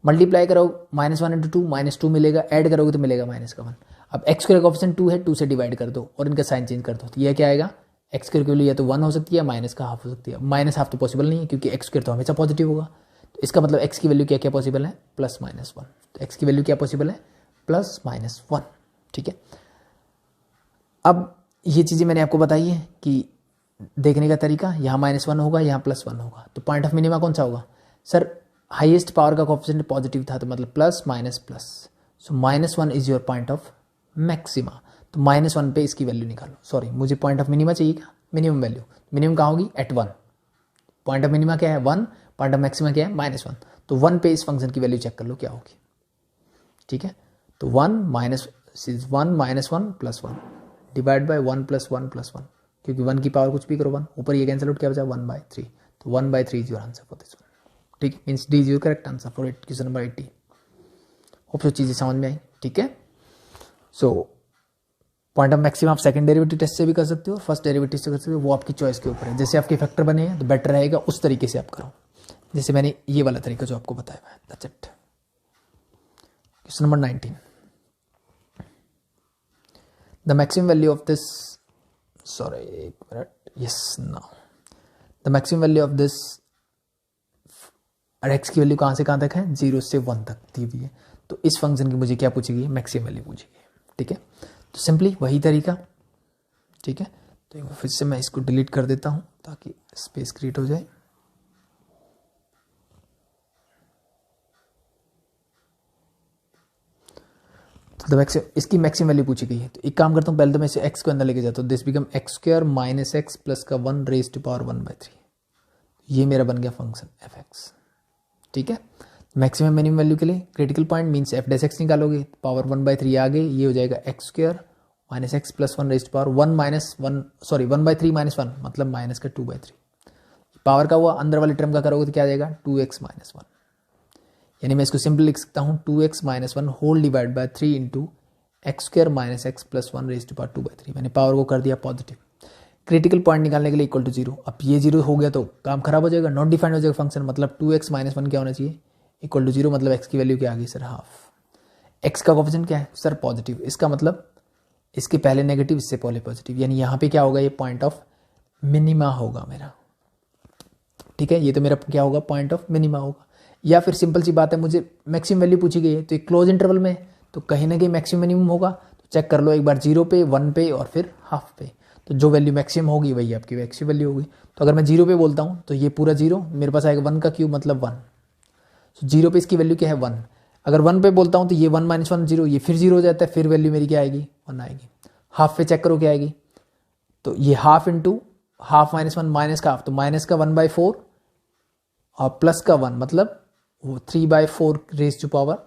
मल्टीप्लाई करो -1 × 2 -2 मिलेगा, ऐड करोगे तो मिलेगा -1। अब x² का कोएफिशिएंट 2 है, 2 से डिवाइड कर दो और इनका साइन चेंज कर दो, तो ये क्या आएगा? एक्स स्क्वायर की वैल्यू या तो 1 हो सकती है, माइनस का हाफ हो सकती है। माइनस हाफ तो पॉसिबल नहीं है क्योंकि एक्स स्क्वायर तो हमेशा पॉजिटिव होगा। तो इसका मतलब एक्स की वैल्यू क्या क्या पॉसिबल है, प्लस माइनस 1। तो एक्स की वैल्यू क्या पॉसिबल है, प्लस माइनस 1। ठीक है, अब ये चीज़ें मैंने आपको बताई है कि देखने का तरीका, यहाँ -1 होगा, यहाँ +1 होगा। तो पॉइंट ऑफ मिनिमा कौन सा होगा सर, हाईएस्ट पावर का कोएफिशिएंट पॉजिटिव था तो मतलब plus minus plus, so -1 is your point of maxima. तो -1 पे इसकी वैल्यू निकालो। सॉरी, मुझे पॉइंट ऑफ मिनिमा चाहिए क्या, मिनिमम वैल्यू। मिनिमम कहाँ होगी, एट 1। पॉइंट ऑफ मिनिमा क्या है 1, पॉइंट ऑफ मैक्सिमा क्या है -1। तो 1 पे इस फंक्शन की वैल्यू चेक कर लो क्या होगी। ठीक है, तो 1 माइनस 1 प्लस 1 डिवाइड बाई 1 + 1 + 1, क्योंकि 1 की पावर कुछ भी करो 1, ऊपर ये कैंसिल आउट क्या बचा 1/3। तो 1/3 is your answer for this one. ठीक है, means D is your correct answer for question number 80। Hope so चीज़ें समझ में आई। ठीक है, सो पॉइंट ऑफ मैक्सिमम आप सेकंड डेरिवेटिव टेस्ट से भी कर सकते हो और फर्स्ट डेरिवेटिव से कर सकते हो, वो आपकी चॉइस के ऊपर है। जैसे आपके फैक्टर बने हैं तो बेटर रहेगा उस तरीके से आप करो, जैसे मैंने ये वाला तरीका जो आपको बताया है। That's it. Question number 19, the maximum value of this, sorry एक minute, yes now the maximum value of this, और एक्स की वैल्यू कहाँ से कहाँ तक है, 0 से 1 तक दी हुई है। तो इस फंक्शन की मुझे क्या पूछेगी, मैक्सिमम वैल्यू पूछेगी। ठीक है, तो सिंपली वही तरीका। ठीक है, तो एक बार फिर से मैं इसको डिलीट कर देता हूँ ताकि स्पेस क्रिएट हो जाए। तो इसकी मैक्सिमम वैल्यू पूछी गई है। तो एक काम करता हूँ, पहले तो मैं इसे एक्स को अंदर लेके जाता हूँ। This become x² - x plus का 1 रेज टू पावर 1/3। ये मेरा बन गया फंक्शन एफ एक्स। ठीक है, मैक्सिमम मिनिमम वैल्यू के लिए critical point means f dash x निकालोगे, पावर 1/3 आगे, ये हो जाएगा x² - x plus 1 raise to power 1/3 - 1 मतलब माइनस का 2/3। पावर का हुआ, अंदर वाले टर्म का करोगे तो क्या आ जाएगा 2x - 1, यानी मैं इसको सिंपल लिख सकता हूँ 2x - 1 whole divide by 3 into x² - x plus 1 raise to power 2/3। मैंने पावर को कर दिया पॉजिटिव। क्रिटिकल पॉइंट निकालने के लिए इक्वल टू 0। अब ये 0 हो गया तो काम खराब हो जाएगा, नॉट डिफाइंड हो जाएगा फंक्शन। मतलब 2x - 1 क्या होना चाहिए, इक्वल टू 0। मतलब x की वैल्यू क्या आ गई सर, हाफ। x का कोएफिशिएंट क्या है सर, पॉजिटिव। इसका मतलब इसके पहले नेगेटिव, इससे पहले पॉजिटिव, यानी यहाँ पे क्या होगा, ये पॉइंट ऑफ मिनिमा होगा मेरा। ठीक है, ये तो मेरा क्या होगा, पॉइंट ऑफ मिनिमा होगा। या फिर सिंपल सी बात है, मुझे मैक्सिमम वैल्यू पूछी गई है तो एक क्लोज इंटरवल में, तो कहीं ना कहीं मैक्सिमम मिनिमम होगा। तो चेक कर लो एक बार 0 पे, 1 पे और फिर हाफ पे। तो जो वैल्यू मैक्सिमम होगी वही आपकी मैक्सिमम वैल्यू होगी। तो अगर मैं 0 पे बोलता हूँ तो ये पूरा 0 मेरे पास आएगा, 1 का क्यूब मतलब 1। तो 0 पे इसकी वैल्यू क्या है 1। अगर 1 पे बोलता हूँ तो ये 1 - 1 0, ये फिर 0 हो जाता है, फिर वैल्यू मेरी क्या आएगी 1 आएगी। हाफ पे चेक करो क्या आएगी, तो ये half into half minus 1 minus का हाफ, तो माइनस का 1/4 और प्लस का 1 मतलब वो 3/4 रेज टू पावर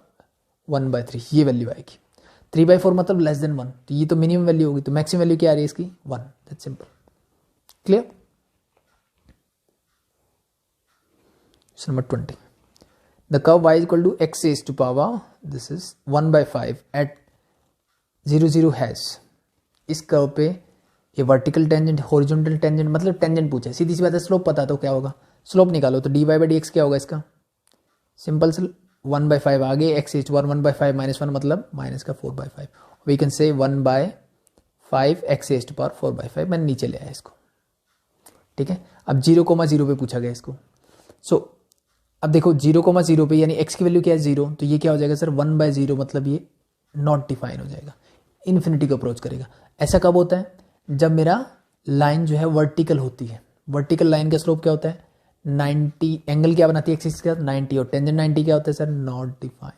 1/3, ये वैल्यू आएगी। 3/4 मतलब लेस देन 1, तो ये तो मिनिमम वैल्यू होगी। तो मैक्सिमम वैल्यू क्या आ रही है इसकी 1। That's simple, clear. Question number 20, the curve y equal to x raise to power this is 1/5 at 0 0 has. इस कर्व पे ये वर्टिकल टेंजेंट, हॉरिजॉन्टल टेंजेंट, मतलब टेंजेंट पूछा है। सीधी सी बात है, स्लोप पता तो क्या होगा, स्लोप निकालो। तो dy/dx क्या होगा इसका, सिंपल से 1/5 आगे, x इज 1/5 - 1 मतलब माइनस का 4/5। वी कैन से 1/5 x रेज टू पावर 4/5। मैंने नीचे ले आया इसको। ठीक है, अब 0,0 पे पूछा गया इसको। सो अब देखो 0,0 पे यानी x की वैल्यू क्या है 0, तो ये क्या हो जाएगा सर 1/0 मतलब ये नॉट डिफाइन हो जाएगा, इन्फिनिटी को अप्रोच करेगा। ऐसा कब होता है, जब मेरा लाइन जो है वर्टिकल होती है। वर्टिकल लाइन का स्लोप क्या होता है 90, एंगल क्या बनाती है एक्सिस के साथ 90, और टेंजेंट 90 क्या होता है सर नॉट डिफाइन।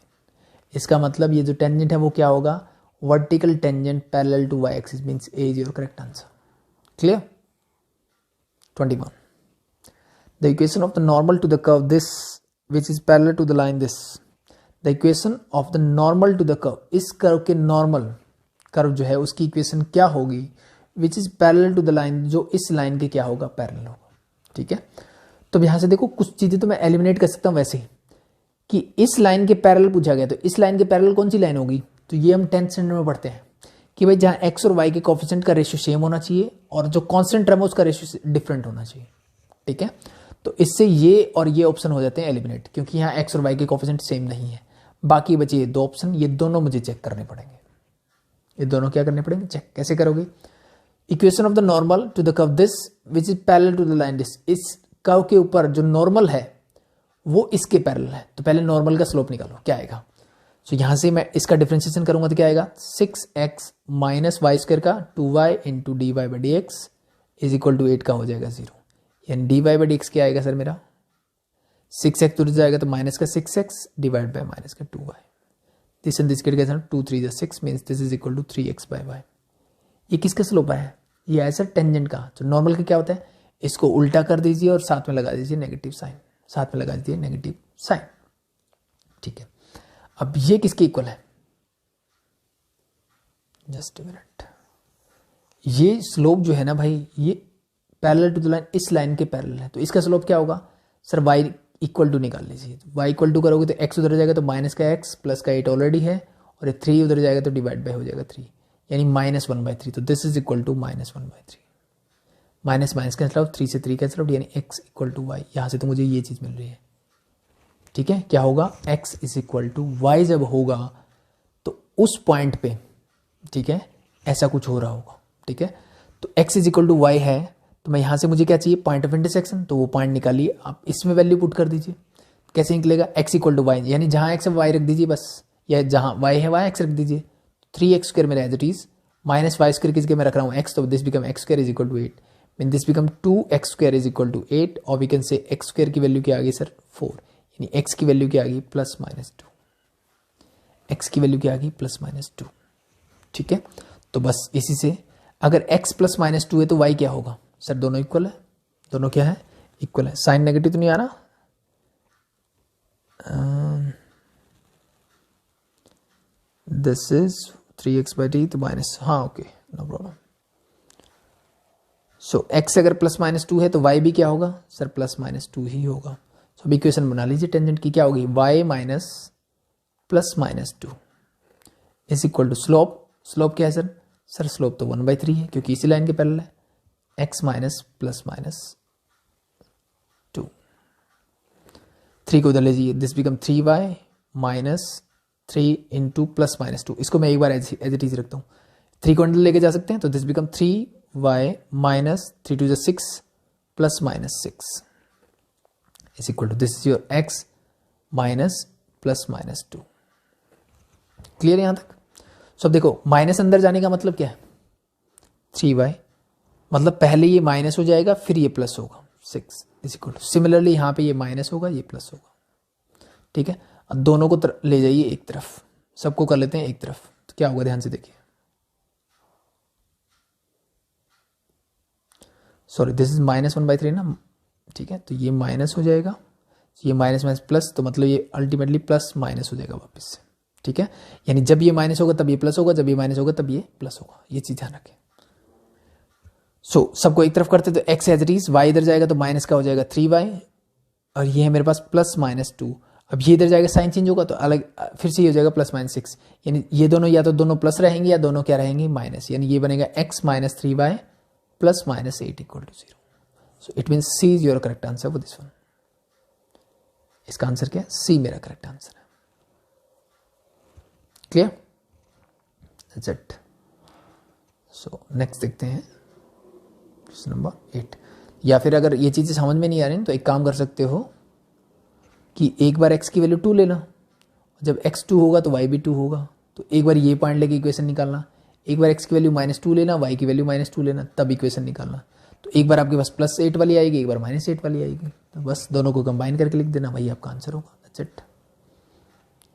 इसका मतलब ये जो टेंजेंट है वो क्या होगा, vertical tangent parallel to y axis, means a is your correct answer. Clear. 21, the equation of the normal to the curve this which is parallel to the line this, the equation of the normal to the curve, इस curve के normal curve जो है उसकी equation क्या होगी, which is parallel to the line, जो इस line के क्या होगा पैरेलल होगा। ठीक है, तो यहां से देखो कुछ चीजें तो मैं एलिमिनेट कर सकता हूं वैसे ही, कि इस लाइन के पैरेलल पूछा गया, तो इस लाइन के पैरेलल कौन सी लाइन होगी, तो ये हम 10th स्टैंडर्ड में पढ़ते हैं कि भाई जहां x और y के कोफिशिएंट का रेशियो सेम होना चाहिए और जो कांस्टेंट टर्म है उसका रेशियो डिफरेंट होना चाहिए। ठीक है, तो इससे ये और ये ऑप्शन हो जाते हैं एलिमिनेट, क्योंकि यहाँ x और y के कोफिशिएंट सेम नहीं है। बाकी बचे ये दो ऑप्शन, ये दोनों मुझे चेक करने पड़ेंगे। ये दोनों क्या करने पड़ेंगे, चेक कैसे करोगे। Equation of the normal to the curve this which is parallel to the line this, इस कर्व के ऊपर जो नॉर्मल है वो इसके पैरेलल है। तो पहले नॉर्मल का स्लोप निकालो, क्या आएगा। तो यहां से मैं इसका डिफरेंशिएशन करूंगा तो क्या आएगा, 6x माइनस वाई स्क्वायर का 2y into d y by d x is equal to 8 का हो जाएगा 0। यानी d y by d x क्या आएगा सर मेरा, 6x तो जाएगा तो माइनस का 6x डिवाइड बाय माइनस का 2y। दिस एंड दिस कैसे 2 3 6 means this is equal to 3x by y। ये किसका स्लोप है, ये है सर टेंजेंट का। तो नॉर्मल का क्या होता है, इसको उल्टा कर दीजिए और साथ में लगा दीजिए नेगेटिव साइन, साथ में लगा दीजिए नेगेटिव साइन। ठीक है, अब ये किसके इक्वल है, जस्ट अ मिनट, ये स्लोप जो है ना भाई ये पैरेलल टू द लाइन, इस लाइन के पैरेलल है। तो इसका स्लोप क्या होगा सर, y इक्वल टू निकाल लीजिए। y इक्वल टू करोगे तो x उधर जाएगा तो माइनस का x प्लस का 8 ऑलरेडी है, और ये 3 उधर जाएगा तो डिवाइड बाय हो जाएगा 3, यानी -1/3। तो this is equal to -1/3। Minus minus cancel out, 3 से 3 कैंसिल आउट, यानी x इक्वल टू y। यहां से तो मुझे ये चीज मिल रही है। ठीक है, क्या होगा, x is equal to y जब होगा तो उस पॉइंट पे, ठीक है, ऐसा कुछ हो रहा होगा। ठीक है, तो x is equal to y है, तो मैं यहां से मुझे क्या चाहिए, पॉइंट ऑफ इंटरसेक्शन। तो वो पॉइंट निकालिए, आप इसमें वैल्यू पुट कर दीजिए। कैसे निकलेगा, x इक्वल टू वाई, यानी जहां x है y रख दीजिए बस, या जहां y है y x रख दीजिए। 3x स्क्वायर मेरा as it is minus y square किसके मैं रख रहा हूँ x, तो this become x square is equal to 8, mean this become 2x square is equal to 8, और we can say x square की वैल्यू क्या आ गई सर 4, यानी x की वैल्यू क्या आ गई +-2, x की वैल्यू क्या आ गई +-2। ठीक है, तो बस इसी से अगर x +-2 है तो y क्या होगा सर, दोनों इक्वल है, दोनों क्या है इक्वल है। साइन नेगेटिव तो नहीं आ रहा, दिस इज 3x/t तो माइनस, हाँ ओके नो प्रॉब्लम। सो x अगर +-2 है तो y भी क्या होगा सर +-2 ही होगा। सो अब इक्वेशन बना लीजिए टेंजेंट की, क्या होगी y minus +-2 is equal to slope, slope क्या है सर, सर स्लोप तो 1/3 है क्योंकि इसी लाइन के पैरेलल है, x माइनस +-2, 3 को उधर ले जाइए, this become 3y minus 3 into +-2। इसको मैं एक बार एज इट इज रखता हूँ, 3 को अंदर लेके जा सकते हैं, तो this become 3y minus 3 2 6 +-6 is equal to this is your x minus +-2। Clear यहां तक। सो अब देखो माइनस अंदर जाने का मतलब क्या है, 3y, मतलब पहले ये माइनस हो जाएगा फिर ये प्लस होगा 6 इज इक्वल टू, सिमिलरली यहाँ पे ये माइनस होगा ये प्लस होगा। ठीक है, अब दोनों को ले जाइए एक तरफ, सबको कर लेते हैं एक तरफ, तो क्या होगा ध्यान से देखिए, सॉरी दिस इज -1/3 ना। ठीक है, तो ये माइनस हो जाएगा, ये माइनस माइनस प्लस, तो मतलब ये अल्टीमेटली प्लस माइनस हो जाएगा वापस से। ठीक है, यानी जब ये माइनस होगा तब ये प्लस होगा, जब ये माइनस होगा तब ये प्लस होगा, ये चीज ध्यान रखें। सो सबको एक तरफ करते तो x as it is, y इधर जाएगा तो माइनस का हो जाएगा 3y, और ये है मेरे पास +-2। अब ये इधर जाएगा साइन चेंज होगा तो अलग फिर से ये हो जाएगा +-6, यानी ये दोनों या तो दोनों प्लस रहेंगे या दोनों क्या रहेंगे माइनस, यानी ये बनेगा x minus 3y +-8 equal to 0। So it means c is your correct answer for this one. इसका आंसर क्या है, सी मेरा करेक्ट आंसर है। Clear, that's it. So next देखते हैं नंबर 8। या फिर अगर ये चीजें समझ में नहीं आ रही तो एक काम कर सकते हो कि एक बार x की वैल्यू 2 लेना, जब x 2 होगा तो y भी 2 होगा, तो एक बार ये पॉइंट लेके इक्वेशन निकालना, एक बार x की वैल्यू -2 लेना, y की वैल्यू -2 लेना, तब इक्वेशन निकालना। तो एक बार आपके पास +8 वाली आएगी, एक बार -8 वाली आएगी, तो बस दोनों को कंबाइन करके लिख देना, वही आपका आंसर होगा, दैट्स इट।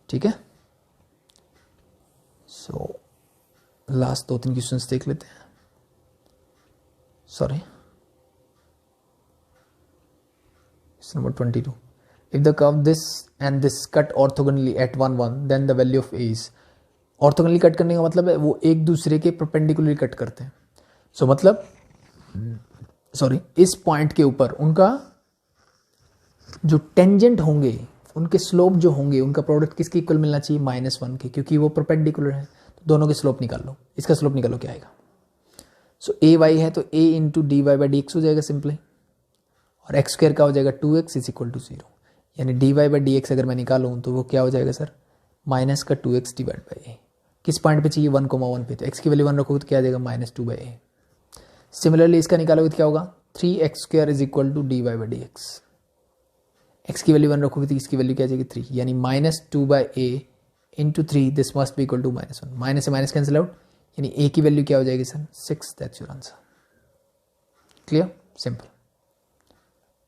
ठीक है, सो लास्ट 2-3 क्वेश्चंस देख लेते हैं। Sorry, it's number 22. If the curve this and this cut orthogonally at 1 1, then the value of a is, orthogonally cut करने का मतलब है वो एक दूसरे के परपेंडिकुलरली कट करते हैं। सो मतलब सॉरी, इस पॉइंट के ऊपर उनका जो टेंजेंट होंगे, उनके स्लोप जो होंगे, उनका प्रोडक्ट किसके इक्वल मिलना चाहिए, -1 के, क्योंकि वो परपेंडिकुलर है। तो दोनों के स्लोप निकाल लो, इसका स्लोप निकालो क्या आएगा। सो ए वाई है तो a into d y by d x हो जाएगा सिंपली, और x स्क्वायर का हो जाएगा 2x इज इक्वल टू 0, यानी d y by d x अगर मैं निकालूँ तो वो क्या हो जाएगा सर, माइनस का 2x डिवाइड बाई a। किस पॉइंट पे चाहिए 1,1 पे, तो x की वैल्यू 1 रखोगे तो क्या आ जाएगा -2/a। सिमिलरली इसका निकालोगे तो क्या होगा 3x² is equal to dy by d x. X की वैल्यू 1 रखोगे तो इसकी वैल्यू क्या आ जाएगी 3, यानी -2/a into 3 this must be equal to -1। Minus से माइनस कैंसिल आउट, यानी a की वैल्यू क्या हो जाएगी sir 6। That's your answer. Clear, simple.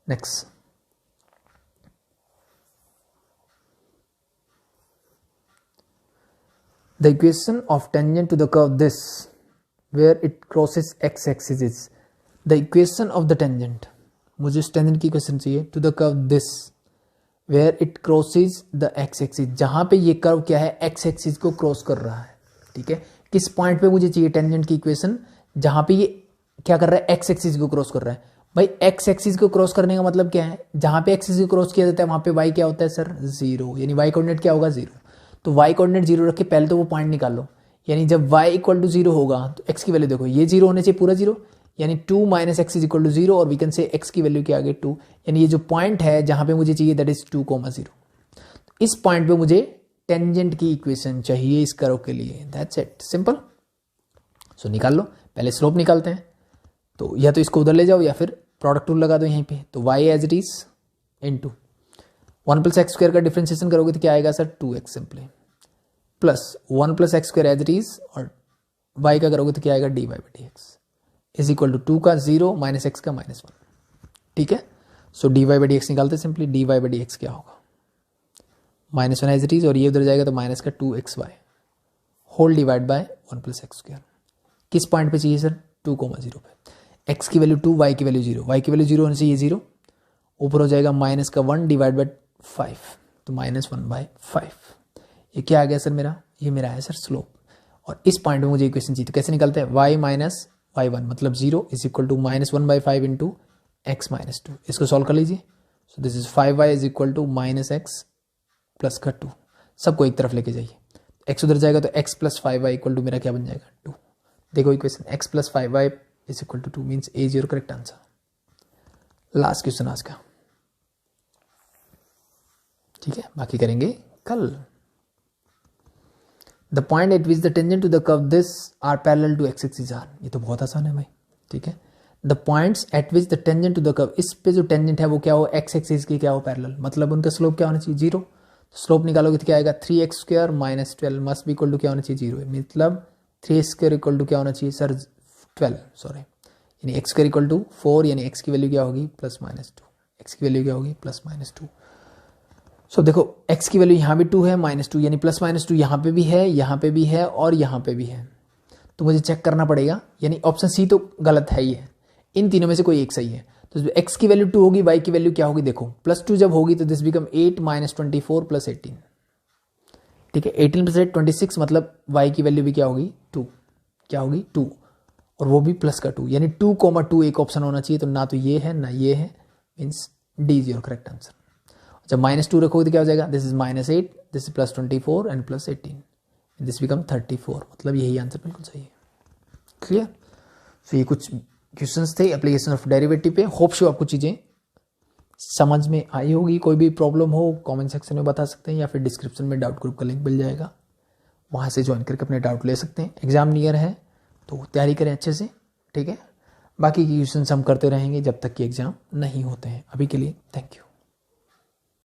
Next, the equation of tangent to the curve this where it crosses x axis is the equation of the tangent। मुझे इस tangent की equation चाहिए to the curve this where it crosses the x axis, जहां पे ये curve क्या है x axis को क्रॉस कर रहा है। ठीक है, किस पॉइंट पे मुझे चाहिए टेंजेंट की इक्वेशन जहां पे ये क्या कर रहा है x axis को क्रॉस कर रहा है। भाई x axis को क्रॉस करने का मतलब क्या है, जहां पे x axis को क्रॉस किया जाता है वहां पे y क्या होता है सर 0, यानी y कोऑर्डिनेट क्या होगा 0। तो y कोऑर्डिनेट 0 रख के पहले तो वो पॉइंट निकाल लो, यानी जब y इक्वल टू 0 होगा तो x की वैल्यू देखो ये 0 होने चाहिए पूरा 0, यानी 2 minus x is equal to 0 और वी कैन से x की वैल्यू क्या आ गई 2, यानी ये जो पॉइंट है जहां पे मुझे चाहिए दैट इज 2,0। इस पॉइंट पे मुझे टेंजेंट की इक्वेशन चाहिए इस कर्व के लिए। That's it, simple. सो निकाल लो, पहले स्लोप निकालते हैं। तो या तो इसको उधर ले जाओ या फिर प्रोडक्ट रूल लगा दो यहीं पे। तो y as it is into 1 + x² का डिफरेंशिएशन करोगे तो क्या आएगा sir 2x simply, plus 1 + x² as it is और y का करोगे तो क्या आएगा dy by d x is equal to 2 का 0 माइनस x का -1। ठीक है, so dy by d x निकालते simply. dy by d x क्या होगा -1 एज इट इज और ये उधर जाएगा तो माइनस का 2xy whole divide by 1 + x²। किस पॉइंट पे चाहिए सर 2,0 पे। x की वैल्यू 2, y की वैल्यू 0, y की वैल्यू 0 होने से ये 0 ऊपर हो जाएगा -1 डिवाइड बाय 5, तो -1/5। ये क्या आ गया सर मेरा, ये मेरा है सर स्लोप। और इस पॉइंट में मुझे इक्वेशन चाहिए, तो कैसे निकालते हैं y माइनस y1 मतलब 0 is equal to -1/5 into x - 2। इसको सॉल्व कर लीजिए। So this is 5y is equal to -x plus का 2। सबको एक तरफ लेके जाइए, x उधर जाएगा तो x + 5y इक्वल टू मेरा क्या बन जाएगा 2। देखो equation x + 5y is equal to 2 means a is your correct answer. Last question आज का, ठीक है, बाकी करेंगे कल। The point at which the tangent to the curve this are parallel to x axis are. ये तो बहुत आसान है भाई। ठीक है, the points at which the tangent to the curve, इस पे जो टेंजेंट है वो क्या हो x एक्सिस की क्या हो पैरेलल, मतलब उनका स्लोप क्या होना चाहिए 0। स्लोप निकालोगे तो क्या आएगा 3x² - 12 must be equal to क्या होना चाहिए 0, मतलब 3x² इक्वल टू क्या होना चाहिए सर 12, सॉरी, यानी x² इक्वल टू 4, यानी x की वैल्यू क्या होगी +-2, x की वैल्यू क्या होगी +-2। सो देखो x की वैल्यू यहाँ भी 2 है -2, यानी +-2 यहाँ पे भी है, यहाँ पे भी है और यहाँ पे भी है। तो मुझे चेक करना पड़ेगा, यानी ऑप्शन सी तो गलत है ही है, इन तीनों में से कोई एक सही है। तो x की वैल्यू 2 होगी, y की वैल्यू क्या होगी देखो +2 जब होगी तो दिस बिकम 8 - 24 + 18। ठीक है, 18 + 8 26, मतलब y की वैल्यू भी क्या होगी 2, क्या होगी 2, और वो भी प्लस का 2, यानी 2,2 एक ऑप्शन होना चाहिए। तो ना तो ये है ना ये है, means D is your correct answer. जब -2 रखोगे तो क्या हो जाएगा, this is -8, this is +24 and +18, this become 34, मतलब यही आंसर बिल्कुल सही है। क्लियर। सो ये कुछ क्वेश्चंस थे एप्लीकेशन ऑफ डेरिवेटिव पे। होप शो आपको चीज़ें समझ में आई होगी। कोई भी प्रॉब्लम हो कमेंट सेक्शन में बता सकते हैं, या फिर डिस्क्रिप्शन में डाउट ग्रुप का लिंक मिल जाएगा, वहाँ से ज्वाइन करके अपने डाउट ले सकते हैं। एग्जाम नियर है तो तैयारी करें अच्छे से। ठीक है, बाकी की क्वेश्चंस हम करते रहेंगे जब तक कि एग्जाम नहीं होते हैं। अभी के लिए थैंक यू।